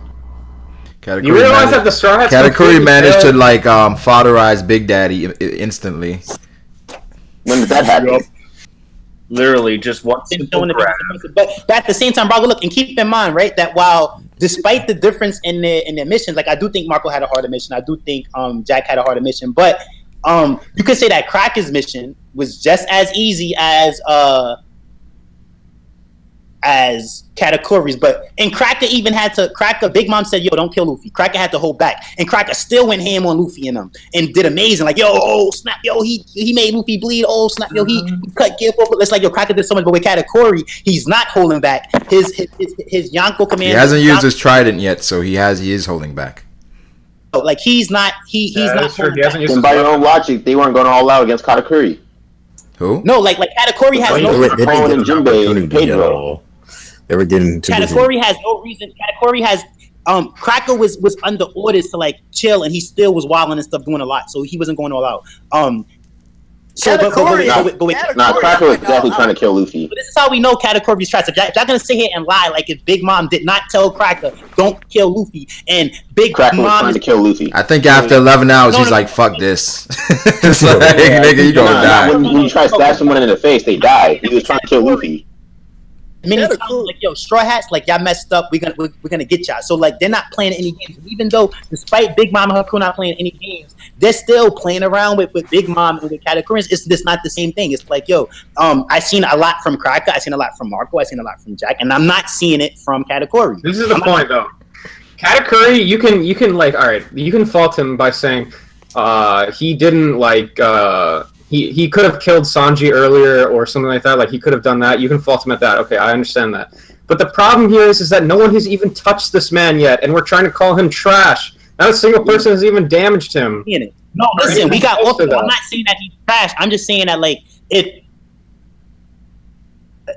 You realize that the Straw Hats Katakuri managed to like fatherize Big Daddy instantly. When did that happen? Literally just one simple grab. But at the same time, Brago, look, and keep in mind, right, that while despite the difference in their missions, like I do think Marco had a harder mission. I do think Jack had a harder mission. But you could say that Cracker's mission was just as easy as Katakuri's, and Cracker even had to. Big Mom said, "Yo, don't kill Luffy." Cracker had to hold back, and Cracker still went ham on Luffy and them, and did amazing. Like, yo, oh snap, yo, he made Luffy bleed. Oh snap, yo, he cut Gear 4. It's like, yo, Cracker did so much, but with Katakuri, he's not holding back. His Yonko command. He hasn't used his trident yet, so he is holding back. Like he's not. He's not. True. He hasn't used And by your own logic, they weren't going all out against Katakuri. Who? No, like Katakuri has no. Tyquan and Jinbei and Pedro. They were getting too busy. Katakuri has no reason. Katakuri has Cracker was under orders to like chill, and he still was wilding and stuff, doing a lot. So he wasn't going all out. Cracker was definitely trying to kill Luffy. But this is how we know Katakuri's trash. If y'all gonna sit here and lie, like if Big Mom did not tell Cracker, don't kill Luffy, and Cracker was trying to kill Luffy. I think after 11 hours, he's like, "Fuck this." It's like, nigga, you gonna die. When you try to stab someone in the face, they die. He was trying to kill Luffy. Many times, like, yo, Straw Hats, like, y'all messed up. We're gonna get y'all. So like, they're not playing any games. Even though, despite Big Mom and her crew not playing any games, they're still playing around with Big Mom and with Katakuri. It's just not the same thing. It's like, yo, I seen a lot from Cracker. I seen a lot from Marco. I seen a lot from Jack, and I'm not seeing it from Katakuri. This is the point, though. Katakuri, you can like, all right, you can fault him by saying he didn't like. He could have killed Sanji earlier or something like that. Like, he could have done that. You can fault him at that. Okay, I understand that. But the problem here is that no one has even touched this man yet, and we're trying to call him trash. Not a single person has even damaged him. No, listen, we got off. I'm not saying that he's trash. I'm just saying that, like, if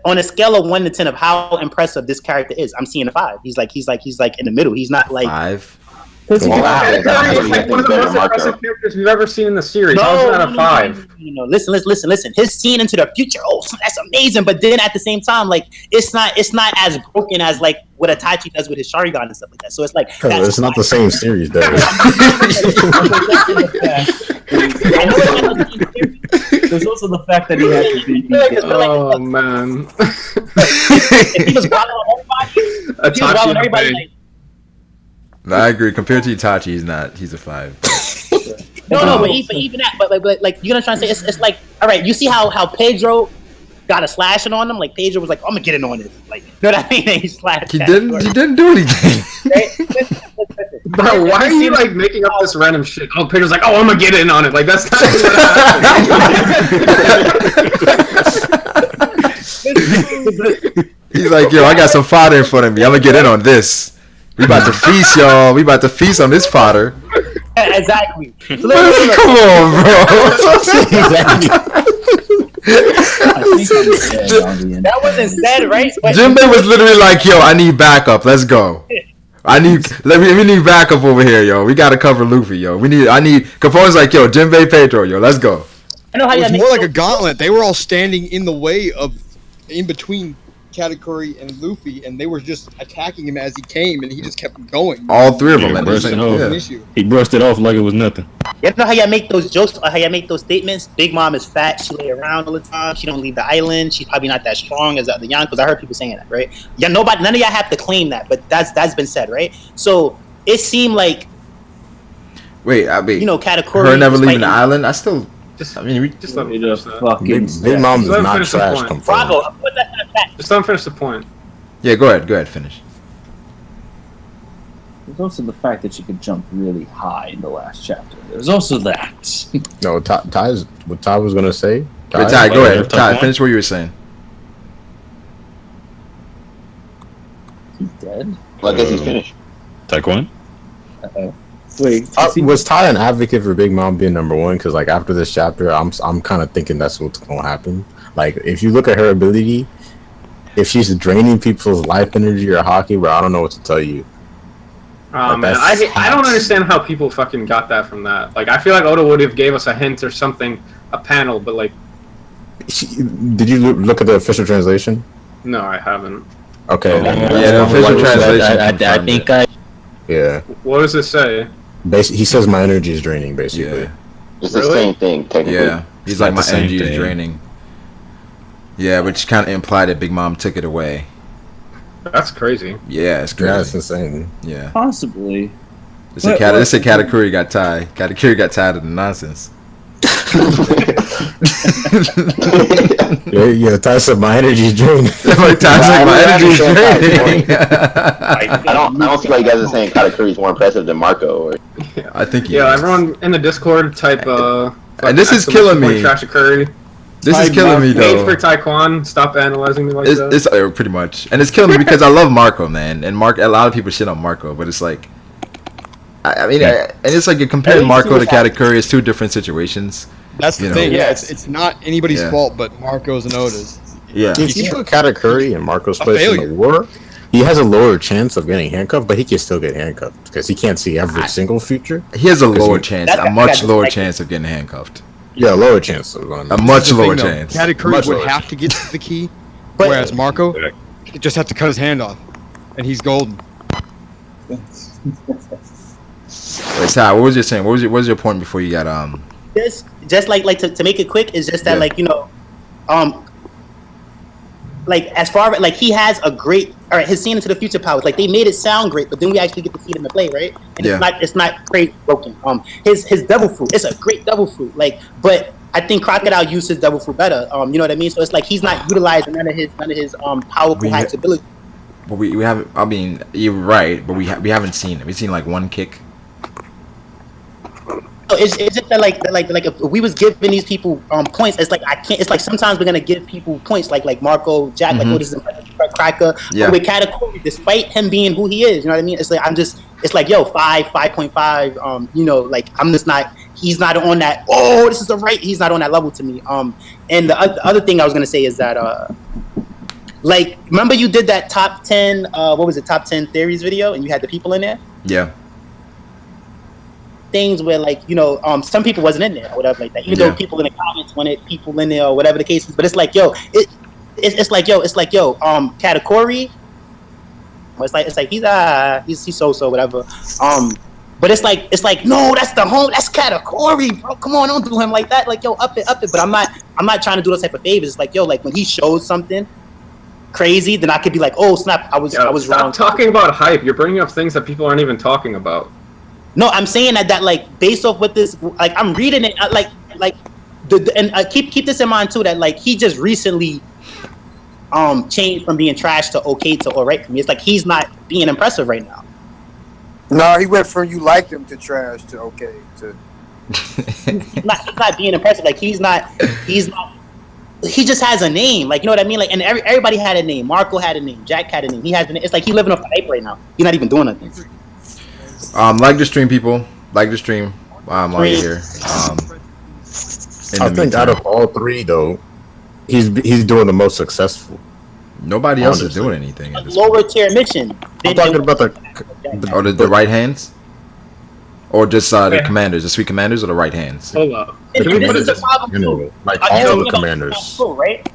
on a scale of 1 to 10 of how impressive this character is, I'm seeing a 5. He's like in the middle. He's not like 5. Wow. He's like one of the most impressive characters we've ever seen in the series. How's that a 5? Listen. His scene into the future, that's amazing. But then at the same time, like it's not as broken as like what Itachi does with his Sharingan and stuff like that. So it's like it's not the same series, though. There's also the fact that he had to be. Oh man. If he was following everybody. Like, No, I agree. Compared to Itachi, he's a 5. No, but even that, but like you're gonna try and say it's like, all right, you see how Pedro got a slashing on him? Like Pedro was like, I'm gonna get in on this. Like, you know what I mean? And he slashed. He didn't do anything. Bro, why are you like making up this random shit? Oh, Pedro's like, I'm gonna get in on it. Like that's not what happened. He's like, yo, I got some fodder in front of me. I'm gonna get in on this. We about to feast, y'all. We about to feast on this fodder. Exactly. So Come on, bro. That wasn't said, right? Jinbei was literally like, yo, I need backup. Let's go. We need backup over here, yo. We gotta cover Luffy, yo. Capone's like, yo, Jinbei, Pedro, yo, let's go. I know how it was more like a gauntlet. They were all standing in the way in between Katakuri and Luffy, and they were just attacking him as he came, and he just kept going. All three of them. He brushed it off like it was nothing. You know how y'all make those jokes, how y'all make those statements? Big Mom is fat, she lay around all the time, she don't leave the island, she's probably not that strong as the other Yonkos. I heard people saying that, right? Yeah, none of y'all have to claim that, but that's been said, right? So it seemed like Katakuri, her never leaving the island. Just let me just fucking Big Mom is not trash. Brago, just let him finish the point. Yeah, go ahead, finish. There's also the fact that she could jump really high in the last chapter. There's also that. No, what Ty was gonna say. Ty, go ahead. Ty, finish what you were saying. He's dead. Well, I guess he's finished. Tyquan? Uh-oh. Wait, was Ty an advocate for Big Mom being number one? Because like after this chapter, I'm kind of thinking that's what's gonna happen. Like if you look at her ability, if she's draining people's life energy or hockey, bro, I don't know what to tell you. Man, I don't understand how people fucking got that from that. Like I feel like Oda would have gave us a hint or something, a panel, but like. Did you look at the official translation? No, I haven't. Okay. The official translation. Yeah. What does it say? He says my energy is draining, basically. Yeah. It's the same thing, technically. Yeah. He's like, my energy is draining. Yeah, which kind of implied that Big Mom took it away. That's crazy. Yeah, it's crazy. Yeah, it's insane. Yeah. Possibly. This is Katakuri got tired. Katakuri got tired of the nonsense. yeah, Ty said my energy is draining. Ty said my energy is draining. I don't see why you guys are saying Katakuri is more impressive than Marco. Yeah. I think everyone in the Discord type and this is killing me. Katakuri. This is killing me though. Wait for Tyquan. Stop analyzing me like that. It's pretty much, and it's killing me because I love Marco, man. And a lot of people shit on Marco, but it's like, I mean, and it's like you're comparing Marco to Katakuri. It's two different situations. That's the thing. Yeah, it's not anybody's fault but Marco's and Oda's. Yeah. If you put Katakuri in Marco's place in the war, he has a lower chance of getting handcuffed, but he can still get handcuffed because he can't see every single feature. He has a lower chance, a much lower chance of getting handcuffed. Yeah, lower chance. A much lower chance. Katakuri would have to get to the key, whereas Marco just have to cut his hand off, and he's golden. Wait, Ty, what was you saying? What was your point before you got Just like to make it quick is just that like as far as like he has a great his scene into the future powers, like they made it sound great, but then we actually get to see it in the play, right? And it's not crazy broken. His devil fruit, it's a great devil fruit, like, but I think Crocodile used his devil fruit better. You know what I mean? So it's like he's not utilizing none of his powerful hacks ability. But we haven't. I mean, you're right, but we haven't seen it. We've seen like one kick. It's just that like if we was giving these people points, it's like I can't. It's like sometimes we're gonna give people points like Marco, Jack, like this is Cracker. Yeah. But with Katakuri, despite him being who he is, you know what I mean? It's like it's like 5.5. You know, like I'm just not. He's not on that. Oh, this is the right. He's not on that level to me. And the other thing I was gonna say is that like remember you did that top 10. What was it? Top 10 theories video, and you had the people in there. Yeah. Things where like some people wasn't in there or whatever like that. Even though people in the comments wanted people in there or whatever the case is, but it's like it's like Katakuri. It's like he's so whatever. But it's like no, that's Katakuri, bro. Come on, don't do him like that. Like up it. But I'm not trying to do those type of favors. It's like like when he shows something crazy, then I could be like, oh snap, I was wrong. Stop talking about hype. You're bringing up things that people aren't even talking about. No, I'm saying that like based off what this like I'm reading it and keep this in mind too that like he just recently changed from being trash to okay to alright for me. It's like he's not being impressive right now. No, he went from you liked him to trash to okay to. he's not being impressive. Like he's not. He just has a name. Like you know what I mean. Like and everybody had a name. Marco had a name. Jack had a name. He has a name. It's like he's living off the hype right now. He's not even doing nothing. Like the stream, people. Like the stream. While you're here. I think out of all three, though, he's doing the most successful. Nobody else is doing anything. Lower tier mission. I'm talking about the right hands, or just the commanders, the sweet commanders, or the right hands. Hold up. Like all the commanders. Right?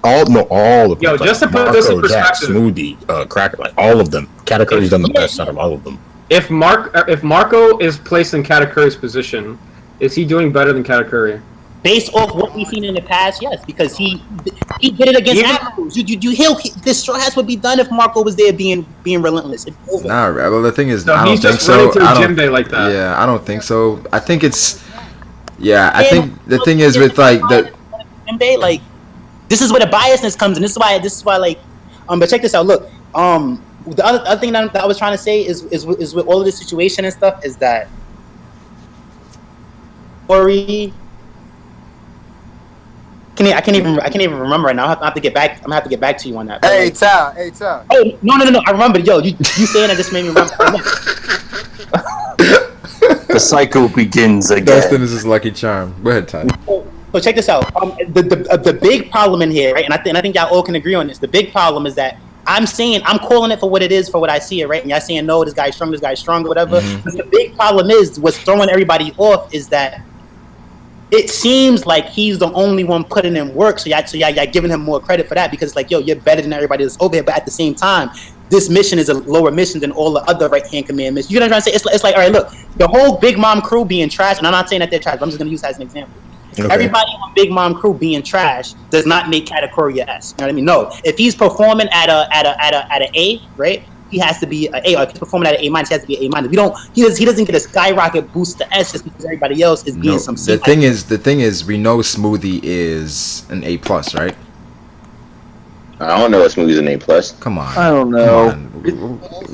All the. Yo, just to put this in perspective, Smoothie, Cracker, like all of them. Katakuri's done the best out of all of them. If Marco is placed in Katakuri's position, is he doing better than Katakuri? Based off what we've seen in the past, yes, because he did it against Admirals. This has would be done if Marco was there being relentless. Nah, well the thing is, so I don't think so. Like that. Yeah, I don't think so. I think it's. Yeah, I think the thing is with like the. Jimbe, like, this is where the biasness comes in. This is why like, but check this out. Look, the other thing that I was trying to say is with all of this situation and stuff is that. Ori. I can't even remember right now. I have to get back. I'm gonna have to get back to you on that. Hey, Ty. Oh no! I remember. Yo, you saying that just made me remember. The cycle begins again. Dustin is his lucky charm. Go ahead, Ty. So check this out. The big problem in here, right? And I think y'all all can agree on this. The big problem is that I'm calling it for what it is, for what I see it, right? And y'all saying, no, this guy's strong, whatever. Mm-hmm. But the big problem is, what's throwing everybody off is that it seems like he's the only one putting in work. So y'all giving him more credit for that, because it's like, yo, you're better than everybody that's over here. But at the same time, this mission is a lower mission than all the other right-hand command missions. You know what I'm trying to say? It's like, all right, look, the whole Big Mom crew being trash, and I'm not saying that they're trash, but I'm just going to use that as an example. Okay. Everybody on Big Mom crew being trash does not make Katakuri a S. You know what I mean? No. If he's performing at a A, right? He has to be an A. Or if he's performing at an A-, he has to be an A-. He doesn't get a skyrocket boost to S just because everybody else is being some C. The thing is, we know Smoothie is an A+, right? I don't know if Smoothie's an A+. Come on. I don't know.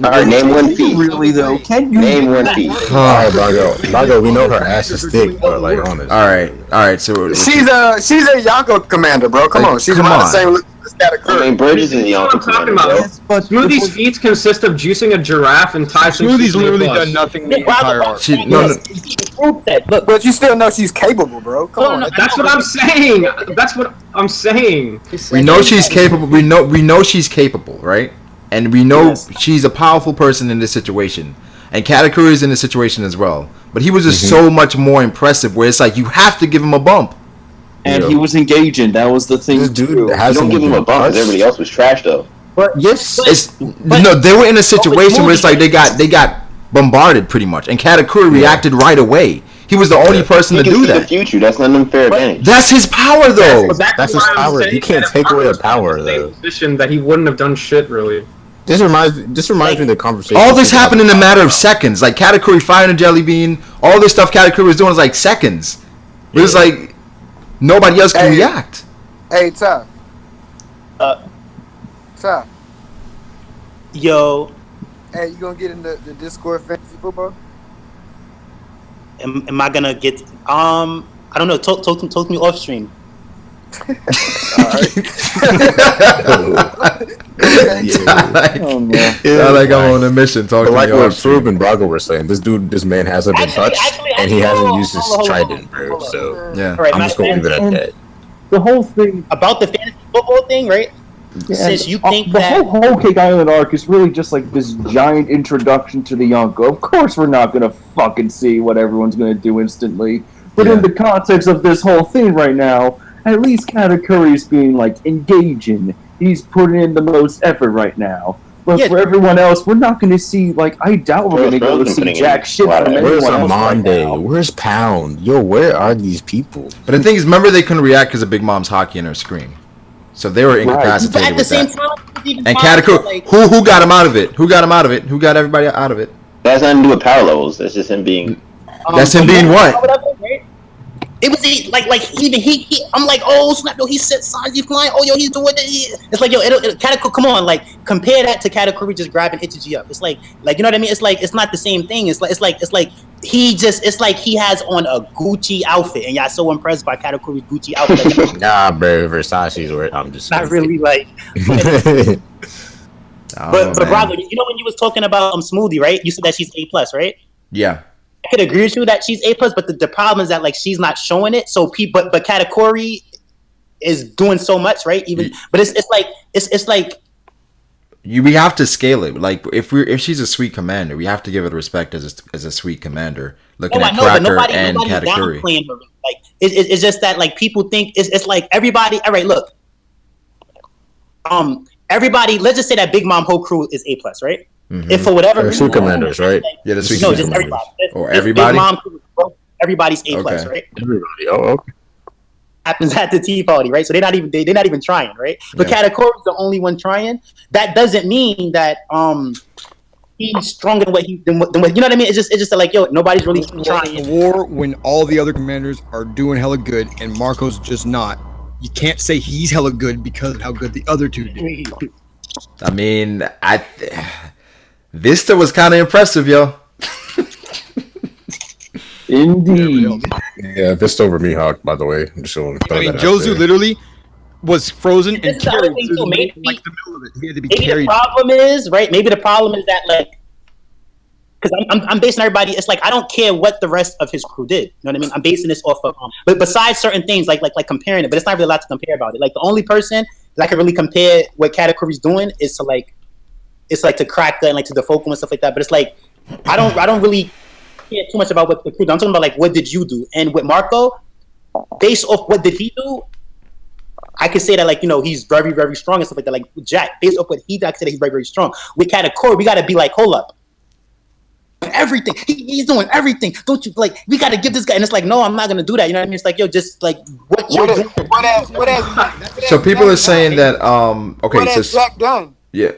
All right, name one feat. Really though, can you name one feat? Alright, Brago, we know her ass is thick, but like honest. Alright. So she's a Yonko commander, bro. Come on, she's around the same as Katakuri. I mean, Bridges is the Yonko commander, bro. But Smoothie's feats consist of juicing a giraffe and Tyson. Smoothie's literally done nothing the entire arc. But you still know she's capable, bro. Come on. That's what I'm saying. That's what I'm saying. We know she's capable. We know she's capable, right? And we know she's a powerful person in this situation. And Katakuri is in this situation as well. But he was just so much more impressive, where it's like you have to give him a bump. And he was engaging. That was the thing. This dude You don't give him a bump because everybody else was trash, though. But they were in a situation where it's like they got bombarded pretty much, and Katakuri reacted right away. He was the only person to do that. The future. That's not an unfair advantage. That's his power, though. That's his power. You can't take away the power, though. Position that he wouldn't have done shit really. This reminds me of the conversation. All this happened in a matter of seconds. Like Katakuri firing a jelly bean, all this stuff Katakuri was doing was like seconds. It was like nobody else can react. Hey, Ty. Ty. Yo. Hey, you gonna get in the Discord fantasy football? Am I gonna get? I don't know. Talk to me off stream. I'm on a mission talking like to what Froob and Brago were saying. This man hasn't been touched, and he hasn't used his trident, bro. So yeah, right, I'm just gonna leave it at that. The whole thing about the fantasy football thing, right? Yeah, since you think the that whole Cake Island arc is really just like this giant introduction to the Yonko. Of course, we're not gonna fucking see what everyone's gonna do instantly, but in the context of this whole thing right now, at least Katakuri is being like engaging. He's putting in the most effort right now. But for everyone else, we're not going to see, like, I doubt we're going to go see jack shit from anyone Where's else Amande? right now. Where's Pound? Yo, where are these people? But the thing is, remember they couldn't react because of Big Mom's hockey and her scream. So they were incapacitated but at the with same that. time, And Katakuri, like, who got him out of it? Who got him out of it? Who got everybody out of it? That has nothing to do with power levels. That's just him being... That's him being what? It was like he I'm like, oh snap, yo, he set Sanji flying. Oh yo, he's doing it. It's like, yo, Katakuri, come on, like compare that to Katakuri just grabbing Ichiji up. It's like you know what I mean? It's like it's not the same thing. It's like he has on a Gucci outfit, and y'all so impressed by Katakuri's Gucci outfit. Nah, bro, Versace's where I'm just not really like. But Brago, you know when you was talking about Smoothie, right? You said that she's A+, right? Yeah. I could agree with you that she's A+, but the problem is that like she's not showing it. So but Katakuri is doing so much, right? But it's like we have to scale it. Like if she's a sweet commander, we have to give her respect as a sweet commander. Looking at Cracker and Katakuri. Downplaying her. Like it's just that like people think it's like everybody. All right, look. Everybody. Let's just say that Big Mom whole crew is A+, right? Mm-hmm. If for whatever reason, sweet commanders, right? Yeah, the sweet commanders. Just everybody. Or everybody. Everybody's A+, right? Everybody. Oh, okay. Happens at the tea party, right? So they're not even trying, right? But Katakuri's the only one trying. That doesn't mean that he's stronger than what you know what I mean? It's just like, yo, nobody's really trying. A war when all the other commanders are doing hella good and Marco's just not. You can't say he's hella good because of how good the other two do. I mean, Vista was kind of impressive, yo. Indeed. Yeah, Vista over Mihawk, by the way. I'm just showing. I mean, Jozu literally was frozen and carried through the middle of it. He had to be carried. The problem is, right? Maybe the problem is that like because I'm basing everybody. It's like I don't care what the rest of his crew did. You know what I mean? I'm basing this off of but besides certain things like comparing it, but it's not really a lot to compare about it. Like the only person that I can really compare what Katakuri's doing is to like it's like to crack the and like to the focal and stuff like that. But it's like I don't really care too much about what the crew did. I'm talking about like what did you do? And with Marco, based off what did he do, I could say that like he's very very strong and stuff like that. Like with Jack, based off what he did, I could say that he's very very strong. With Katakuri, we gotta be like, hold up. Everything he's doing everything. Don't you like? We got to give this guy, and it's like, no, I'm not gonna do that. You know what I mean? It's like, yo, just like what you're doing. So people are saying that okay, what has Jack done? Yeah.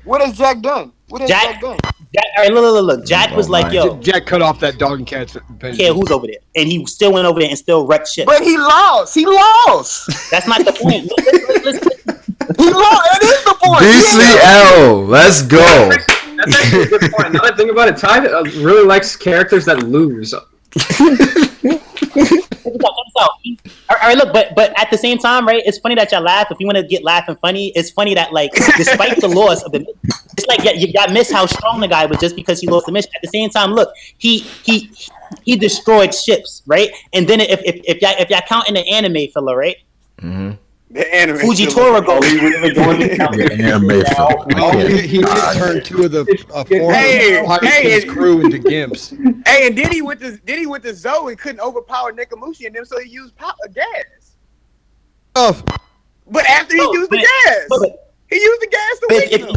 What has Jack done? What has Jack done? Jack, all right, look. Jack was like, yo, Jack cut off that dog and cat. Yeah, who's over there? And he still went over there and still wrecked shit. But he lost. He lost. That's not the point. Listen. He lost. It is the point. DCL, let's go. That's actually a good point. Another thing about it, Ty really likes characters that lose. All right, look, but at the same time, right? It's funny that y'all laugh. If you want to get laughing funny, it's funny that like, despite the loss of the, it's like y'all miss how strong the guy was just because he lost the mission. At the same time, look, he destroyed ships, right? And then if y'all count in the anime filler, right? Mm-hmm. The anime. Fujitora goes. He did turn two of the his crew into gimps. Hey, and then he went to Zoe and couldn't overpower Nekamushi and them, so he used gas. Oh, but after he used the gas, he used the gas to weaken him.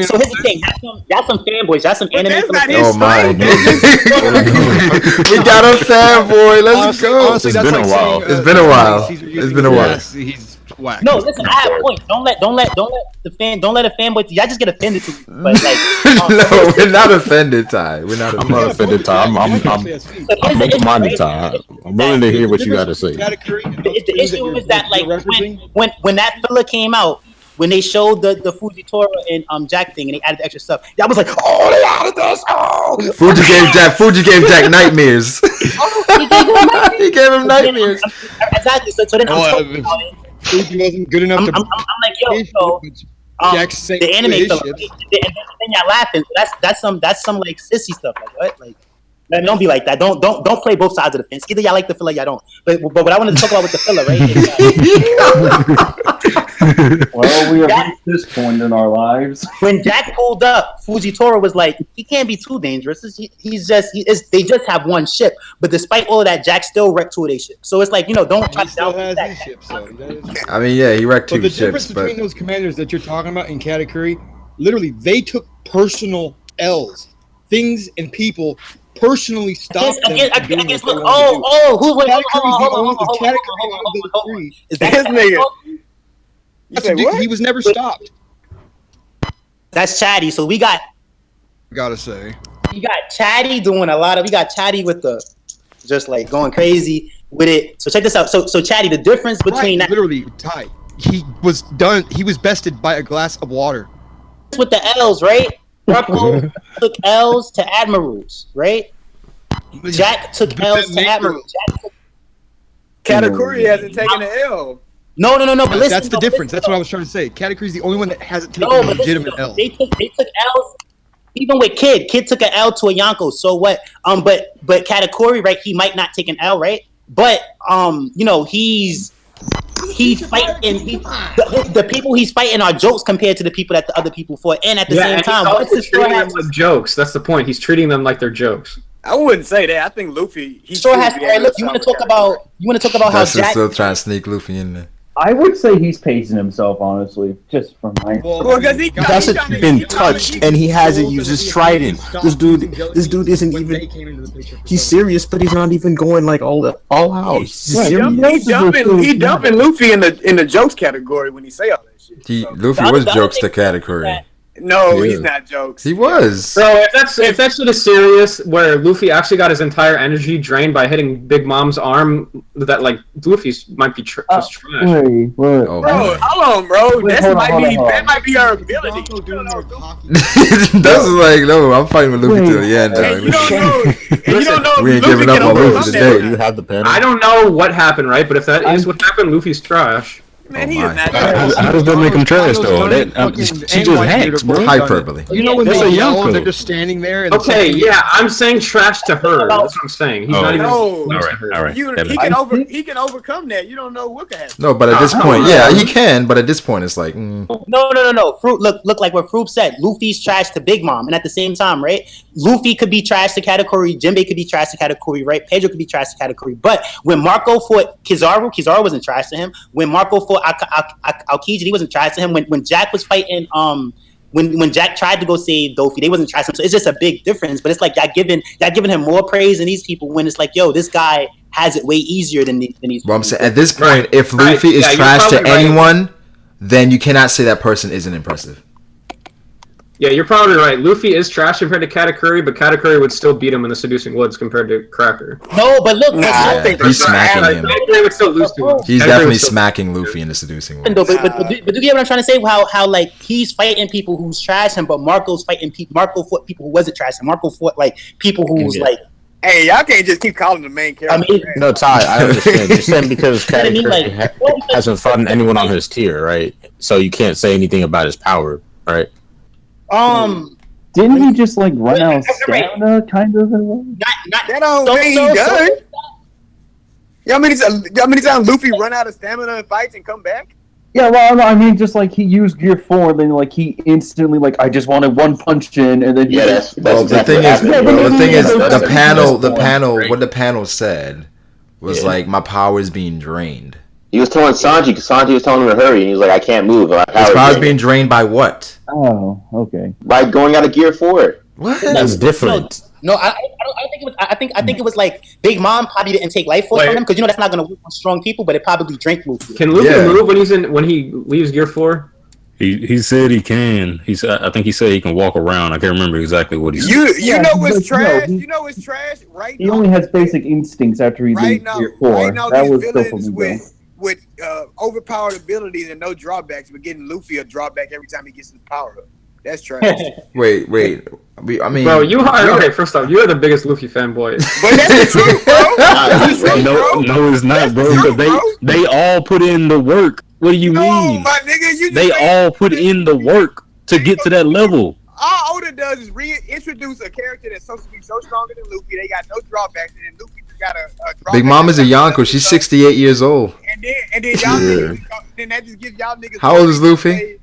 So here's the thing, y'all some fanboys, y'all some anime. Oh my! We got a fanboy. Let's go. Honestly, It's been a while. It's been a while. It's been a while. He's whack. No, listen, I have points. Don't let a fanboy. Y'all just get offended to me. But like, no, we're not offended, Ty. We're not. I'm not offended, Ty. I'm open-minded, Ty. I'm willing to hear what you got to say. The issue is that like when that filler came out, when they showed the Fujitora and Jack thing and they added the extra stuff, y'all was like, oh, they added this. Oh, Fuji gave Jack nightmares. He gave him nightmares. Exactly. So then I'm talking about it. Fuji wasn't good enough to. I'm like, yo, so the anime filler, and then y'all laughing. So that's some like sissy stuff. Like what? Like, man, don't be like that. Don't play both sides of the fence. Either y'all like the filler, y'all don't. But what I wanted to talk about with the filler, right? Well, we have reached this point in our lives. When Jack pulled up, Fujitora was like, he can't be too dangerous. They just have one ship. But despite all of that, Jack still wrecked two of their ships. So it's like, don't try to downplay that. I mean, yeah, he wrecked two the ships. difference between those commanders that you're talking about in Katakuri, literally, they took personal L's. Things and people personally stopped them. Against look, who's wait? Is that this nigga? He was never stopped. That's Chatty. So we got. Gotta say, we got Chatty doing a lot of. We got Chatty with the, just like going crazy with it. So check this out. So Chatty, the difference between that, literally, Ty, he was done. He was bested by a glass of water. With the L's, right? Marco took L's to admirals, right? Jack took L's to admirals. Katakuri hasn't taken an L. No. But listen, that's the difference. That's what I was trying to say. Katakuri's the only one that hasn't taken a legitimate L. They took L's. Even with Kid took an L to a Yonko. So what? But Katakuri, right? He might not take an L, right? But he's fighting. The people he's fighting are jokes compared to the people that the other people fought. And at the same time, he's treating them like jokes. That's the point. He's treating them like they're jokes. I wouldn't say that. I think Luffy. He sure has. Look, you want to talk about how Jack still trying to sneak Luffy in there. I would say he's pacing himself, honestly, just from my. Well, because he hasn't been touched, and he hasn't used his trident. This dude isn't even. He's serious, but he's not even going like all out. He dumping Luffy in the jokes category when he say all that shit. Luffy was jokes to Katakuri. No, he's not jokes. He was. Bro, if that's sort of serious, where Luffy actually got his entire energy drained by hitting Big Mom's arm, that like Luffy might be just trash. Wait. Oh, bro, hold on, bro. That might be our ability. That's like no. I'm fighting with Luffy till the end. Hey, you don't know. We ain't giving up on Luffy today. You have the pen. I don't know what happened, right? But if that is what happened, Luffy's trash. Man, he is not. How does that make him trash though? She just hacks, bro. Hyperbole. You know when That's they a yell, Yonko. they're just standing there. And Okay, yeah, I'm saying trash to her. That's what I'm saying. He's not even No. close to her. All right. He can overcome that. You don't know what can happen. No, but at this point, yeah, he can. But at this point, it's like, No. Fruit, look like what Fruit said. Luffy's trash to Big Mom, and at the same time, right? Luffy could be trash to Katakuri. Jinbei could be trash to Katakuri, right? Pedro could be trash to Katakuri. But when Marco fought Kizaru wasn't trash to him. When Marco fought Aokiji, he wasn't trash to him. When Jack was fighting, when Jack tried to go save Dofi, they wasn't trash to him. So it's just a big difference. But it's like y'all giving him more praise than these people. When it's like, yo, this guy has it way easier than these. well, I'm saying at this point, if Luffy is trash to anyone, then you cannot say that person isn't impressive. Yeah, you're probably right. Luffy is trash compared to Katakuri, but Katakuri would still beat him in the Seducing Woods compared to Cracker. No, but look, He's smacking him. Katakuri would still lose to him. He's definitely smacking Luffy in the Seducing Woods. But do you get what I'm trying to say? How like he's fighting people who's trash him, but Marco's fighting people. Marco fought people who wasn't trash him. Marco fought like people who's like. Hey, y'all can't just keep calling the main character. I mean, no, Ty, I understand. You're saying because I mean, Katakuri hasn't fought anyone on his tier, right? So you can't say anything about his power, right? Didn't he just like run out of stamina, kind of? That don't mean he done. Y'all many times Luffy run out of stamina in fights and come back? Yeah, well, I mean, just like he used Gear 4, and then like he instantly like I just wanted one punch in, and then the thing is, the panel, what the panel said was like my power is being drained. He was telling Sanji, because Sanji was telling him to hurry, and he was like, I can't move. His power is being drained by what? Oh, okay. By going out of Gear 4. What? That's different. No, I don't think it was. I think it was like Big Mom probably didn't take life force from him because that's not going to work on strong people, but it probably drank Luffy. Can Luffy move when he leaves Gear 4? He said he can. I think he said he can walk around. I can't remember exactly what he said. You know what's trash? You know what's trash? Right now. He only has basic instincts after he leaves Gear 4. Right now, that these was still villains for me, with overpowered abilities and no drawbacks, but getting Luffy a drawback every time he gets his power up. That's trash. Wait. I mean, bro, you are okay. First off, you are the biggest Luffy fanboy. But that's the truth, bro. No, it's not, bro. Because they all put in the work. What do you mean? My nigga, they all put in the work to get to that level. All Oda does is reintroduce a character that's supposed to be so stronger than Luffy. They got no drawbacks, and then Luffy just got a drawback. Big Mom is a Yonko. She's 68 years old. And then y'all niggas, then that just gives y'all niggas. How old is Luffy?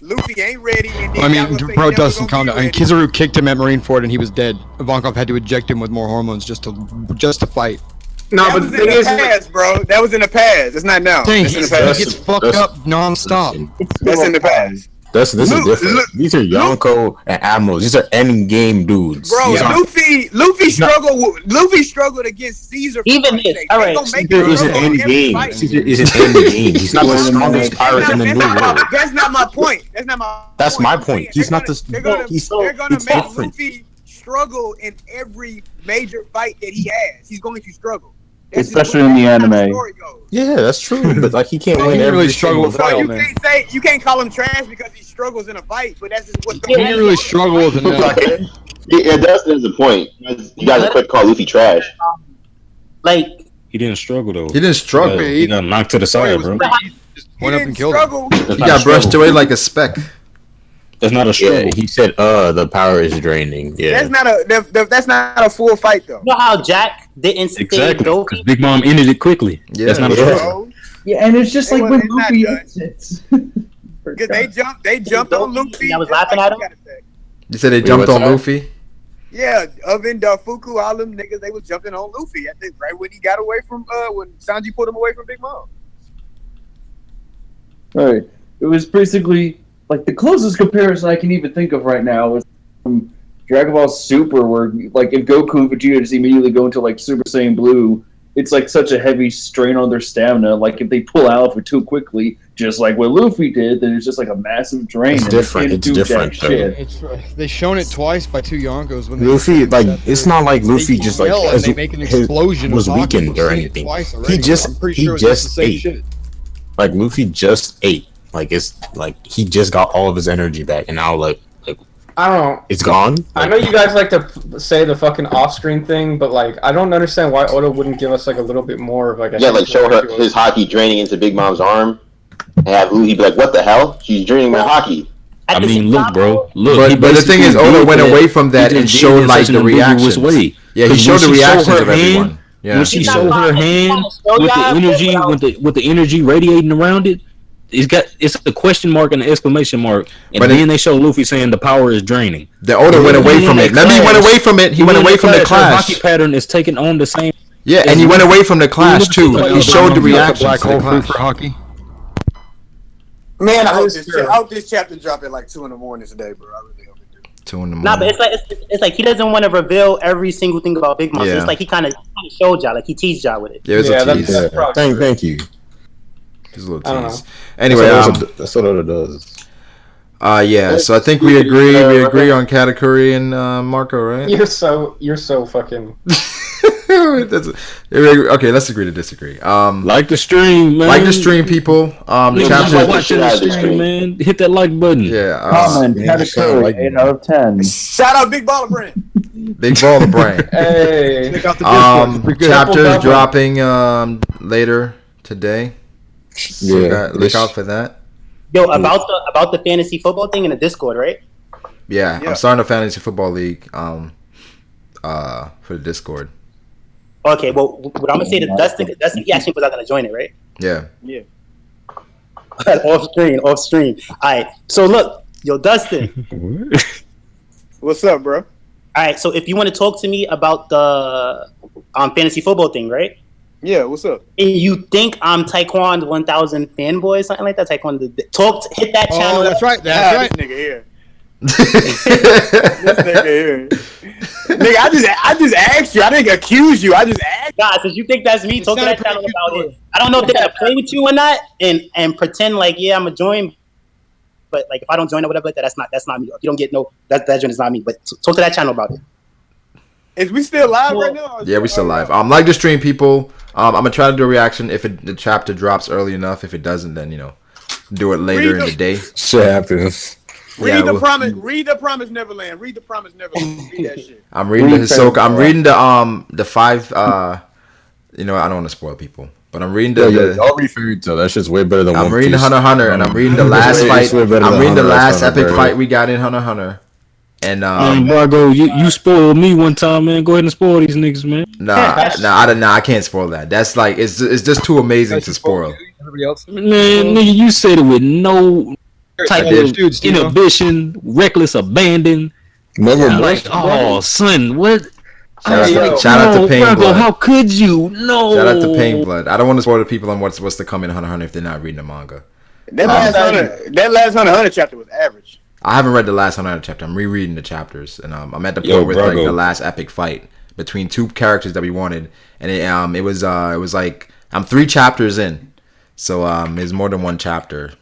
Luffy ain't ready. And then I mean, bro, Dustin, calm down. I mean, Kizaru kicked him at Marineford and he was dead. Ivankov had to eject him with more hormones just to fight. No, but the thing is, bro, that was in the past. It's not now. Dang, it's in the he past. gets fucked up nonstop. That's in the past. This is different. These are Yonko and Admirals. These are end game dudes. Bro, Luffy struggled against Caesar. Even this, all right. Caesar is an end game. Caesar is an end game. He's not the strongest pirate in the new world. That's not my point. That's my point. He's not the. They're gonna make Luffy struggle in every major fight that he has. He's going to struggle. Especially in the anime. Yeah, that's true. But like he can't win every really struggle with fight. You can't call him trash because he struggles in a fight, but that's just what's going on. He really struggles in that. It does. There's a point. You guys are quick to call Luffy trash. Like he didn't struggle though. He didn't struggle. He got knocked to the side, bro. Went up and killed him. He got brushed away like a speck. That's not a struggle. Yeah, he said, the power is draining. Yeah. That's not a full fight though. You know how Jack didn't stay because Big Mom ended it quickly. Yeah. That's not a struggle. Yeah, and it's just like when Luffy exits. Because they jumped on Luffy. I was laughing at him. You said they jumped on Luffy? Yeah, Oven, Darfuku, all them niggas, they was jumping on Luffy. I think right when he got away from when Sanji pulled him away from Big Mom. Right. It was basically like the closest comparison I can even think of right now is from Dragon Ball Super, where like if Goku and Vegeta just immediately go into like Super Saiyan Blue, it's like such a heavy strain on their stamina. Like if they pull out for too quickly, just like what Luffy did, then it's just like a massive drain. It's different. It's different. They've shown it twice by two Yonkos when Luffy. Like it's not like Luffy just like they make an explosion was weakened or anything. He just ate. Like Luffy just ate. Like it's like he just got all of his energy back, and now like I don't know. It's gone. I know you guys like to say the fucking off-screen thing, but like I don't understand why Oda wouldn't give us like a little bit more of like a like show her his hockey draining into Big Mom's arm. and have Luffy be like, "What the hell? She's dreaming my hockey." I mean, look, bro. Look, but the thing is, Oda went away from that and showed like the reactions. Yeah, he showed the reactions of everyone. Yeah. When she showed her hand with the energy, with the energy radiating around it, it's a question mark and an exclamation mark, and then they show Luffy saying the power is draining. The Oda went away from it. He went away from it. He went away from the clash. Hockey pattern is taking on the same. Yeah, and he went away from the clash too. He showed the reactions. Black hole food for hockey. Man, I hope this chapter drop at like 2 in the morning today, bro. I really hope it do. 2 in the morning. Nah, but it's like he doesn't want to reveal every single thing about Big Mom. So it's like he kind of showed y'all, like he teased y'all with it. Yeah, it's a tease. Thank you. It's a little tease. Anyway, that's what Oda does. Yeah. So I think we agree. We agree on Katakuri and Marco, right? You're so fucking. Okay, let's agree to disagree. Like the stream, man. Like the stream, people. The chapter. Watching the stream, man. Hit that like button. Yeah. Comment. Category 8 out of 10. Shout out Big Baller Brain. Big Baller Brain. Hey. Chapters dropping later today. So look out for that. Yo, about the fantasy football thing in the Discord, right? Yeah, I'm starting a fantasy football league. For the Discord. Okay, well, what I'm gonna say to Dustin, he actually was not gonna join it, right? Yeah. Yeah. off stream. All right. So look, yo, Dustin. What's up, bro? All right. So if you want to talk to me about the fantasy football thing, right? Yeah. What's up? And you think I'm Tyquan 1000 fanboy, something like that? Tyquan, hit that channel. Oh, that's right. That's right. This nigga here. This nigga here. Nigga, I just asked you. I didn't accuse you. I just asked. Nah, since you think that's me, talk to that channel about it. I don't know if they're gonna play with you or not, and pretend like I'm gonna join. But like if I don't join or whatever like that, that's not me. If you don't get that join is not me. But talk to that channel about it. Is we still live right now? Yeah, we still live. Like the stream, people. I'm gonna try to do a reaction if the chapter drops early enough. If it doesn't, then do it later in the day. Shit happens. Read the promise. Read the Promise Neverland. Read the Promise Neverland. Read that shit. I'm reading the Hisoka. I'm reading the 5. I don't want to spoil people, but I'm reading I'll read Fairy Tail. That shit's way better than I'm One reading Piece. Hunter x Hunter, and I'm reading the last fight. I'm reading the last epic fight we got in Hunter x Hunter. And Brago, you spoiled me one time, man. Go ahead and spoil these niggas, man. Nah, I can't spoil that. That's like it's just too amazing to spoil. Everybody else? Man, nigga, you said it with no type of dudes, inhibition, reckless abandon. Oh, son, what? Shout out to Pain Brago, Blood. how could you? No. Shout out to Pain Blood. I don't want to spoil the people on what's to come in Hunter x Hunter if they're not reading the manga. That last Hunter x Hunter chapter was average. I haven't read the last Hunter x Hunter chapter. I'm rereading the chapters, and I'm at the point with like the last epic fight between 2 characters that we wanted, and it was like I'm 3 chapters in, so it's more than 1 chapter.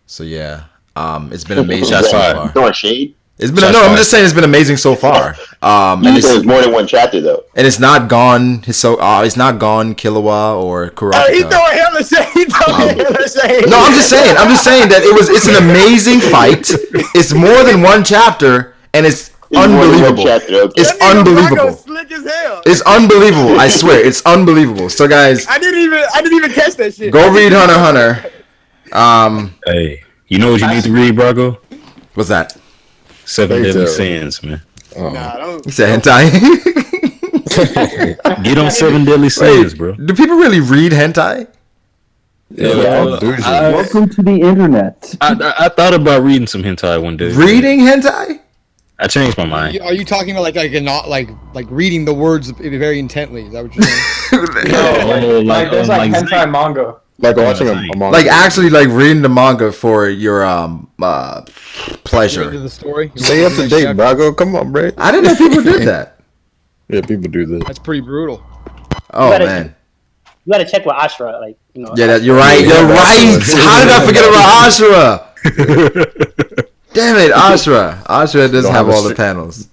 So yeah, it's been amazing so far. Throwing shade. It's been I'm just saying it's been amazing so far. And it's more than 1 chapter though. And it's not gone. It's not gone. Killua or Kurapika. He throwing hella shade. No, I'm just saying that it's an amazing fight. It's more than 1 chapter, and it's unbelievable. It's unbelievable. Slick as hell. It's unbelievable. I swear, it's unbelievable. So guys, I didn't even catch that shit. Go read Hunter x Hunter. Hey, you know what you need to read, Brago? What's that? 7 Deadly Sins, man. Nah, don't. He said hentai. Get on 7 Deadly Sins, bro. Do people really read hentai? Welcome to the internet. I thought about reading some hentai one day. Reading hentai? I changed my mind. Are you talking about like reading the words very intently? Is that what you're saying? No, there's like hentai manga. Like watching a manga. Like actually like reading the manga for your pleasure. The story. Stay up to date, Brago. Come on, bro. I didn't know people did that. Yeah, people do that. That's pretty brutal. Oh man. You gotta check with Ashura, like Yeah, you're right. You're right. How did I forget about Ashura? Damn it, Ashura. Ashura doesn't have all the panels.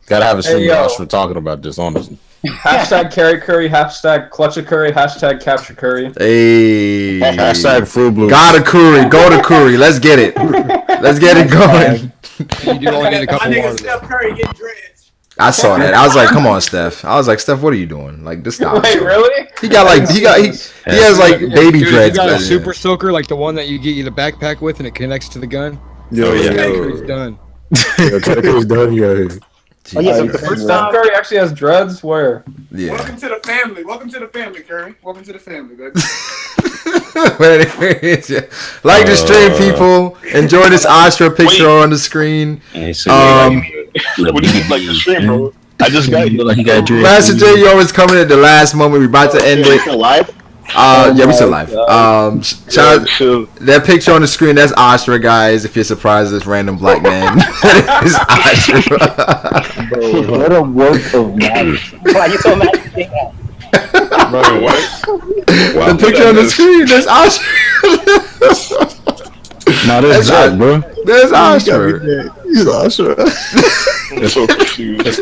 Gotta have a stream for talking about this, honestly. Hashtag carry curry, hashtag clutch a curry, hashtag capture curry. Hey. Hashtag fruit blue. Got a curry. Go to curry. Let's get it. Let's get it going. You do only get a couple My nigga more. Steph Curry getting dreads. I saw that. I was like, come on, Steph. I was like, Steph, what are you doing? Like, this stop. Wait, really? He has like baby Dude, dreads. you got a man. super soaker, like the one that you get the backpack with, and it connects to the gun. Yo, Katakuri's done. Yo, Katakuri's done, yo. Oh, yeah, The first Steph Curry actually has dreads. Where? Yeah. Welcome to the family. Welcome to the family, Curry. Welcome to the family, baby. Like the stream, people. Enjoy this Astra picture on the screen. What do you mean, like the stream, bro? I just got you. Master J, you always coming at the last moment. We're about to end it. Live? Yeah, we still live. That picture on the screen, that's Astra, guys. If you're surprised, this random black man is Astra. Bro, what a work of magic. Why you so mad? Bro, what? The picture on the screen, that's Astra. No, that's Jack, bro. There's Astra. He's Astra. I'm so confused.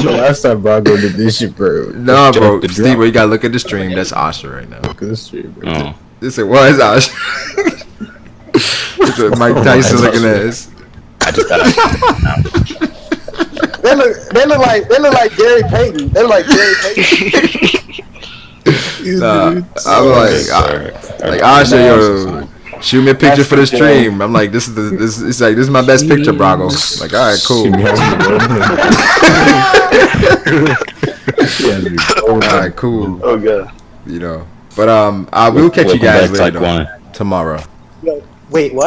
Last time Brago did this shit, bro. No, bro. Steve, you gotta look at the stream. That's Astra right now. Look at the stream, bro. Oh. This was Astra. Mike Tyson looking at us. I just thought They look like Gary Payton. They look like Gary Payton. Nah, I'm like Astra, yo. Shoot me a picture for the stream. I'm like, this is my best picture, Brago. Like, all right, cool. All right, cool. Oh god. You know, but I will catch you guys later tomorrow. Wait, what?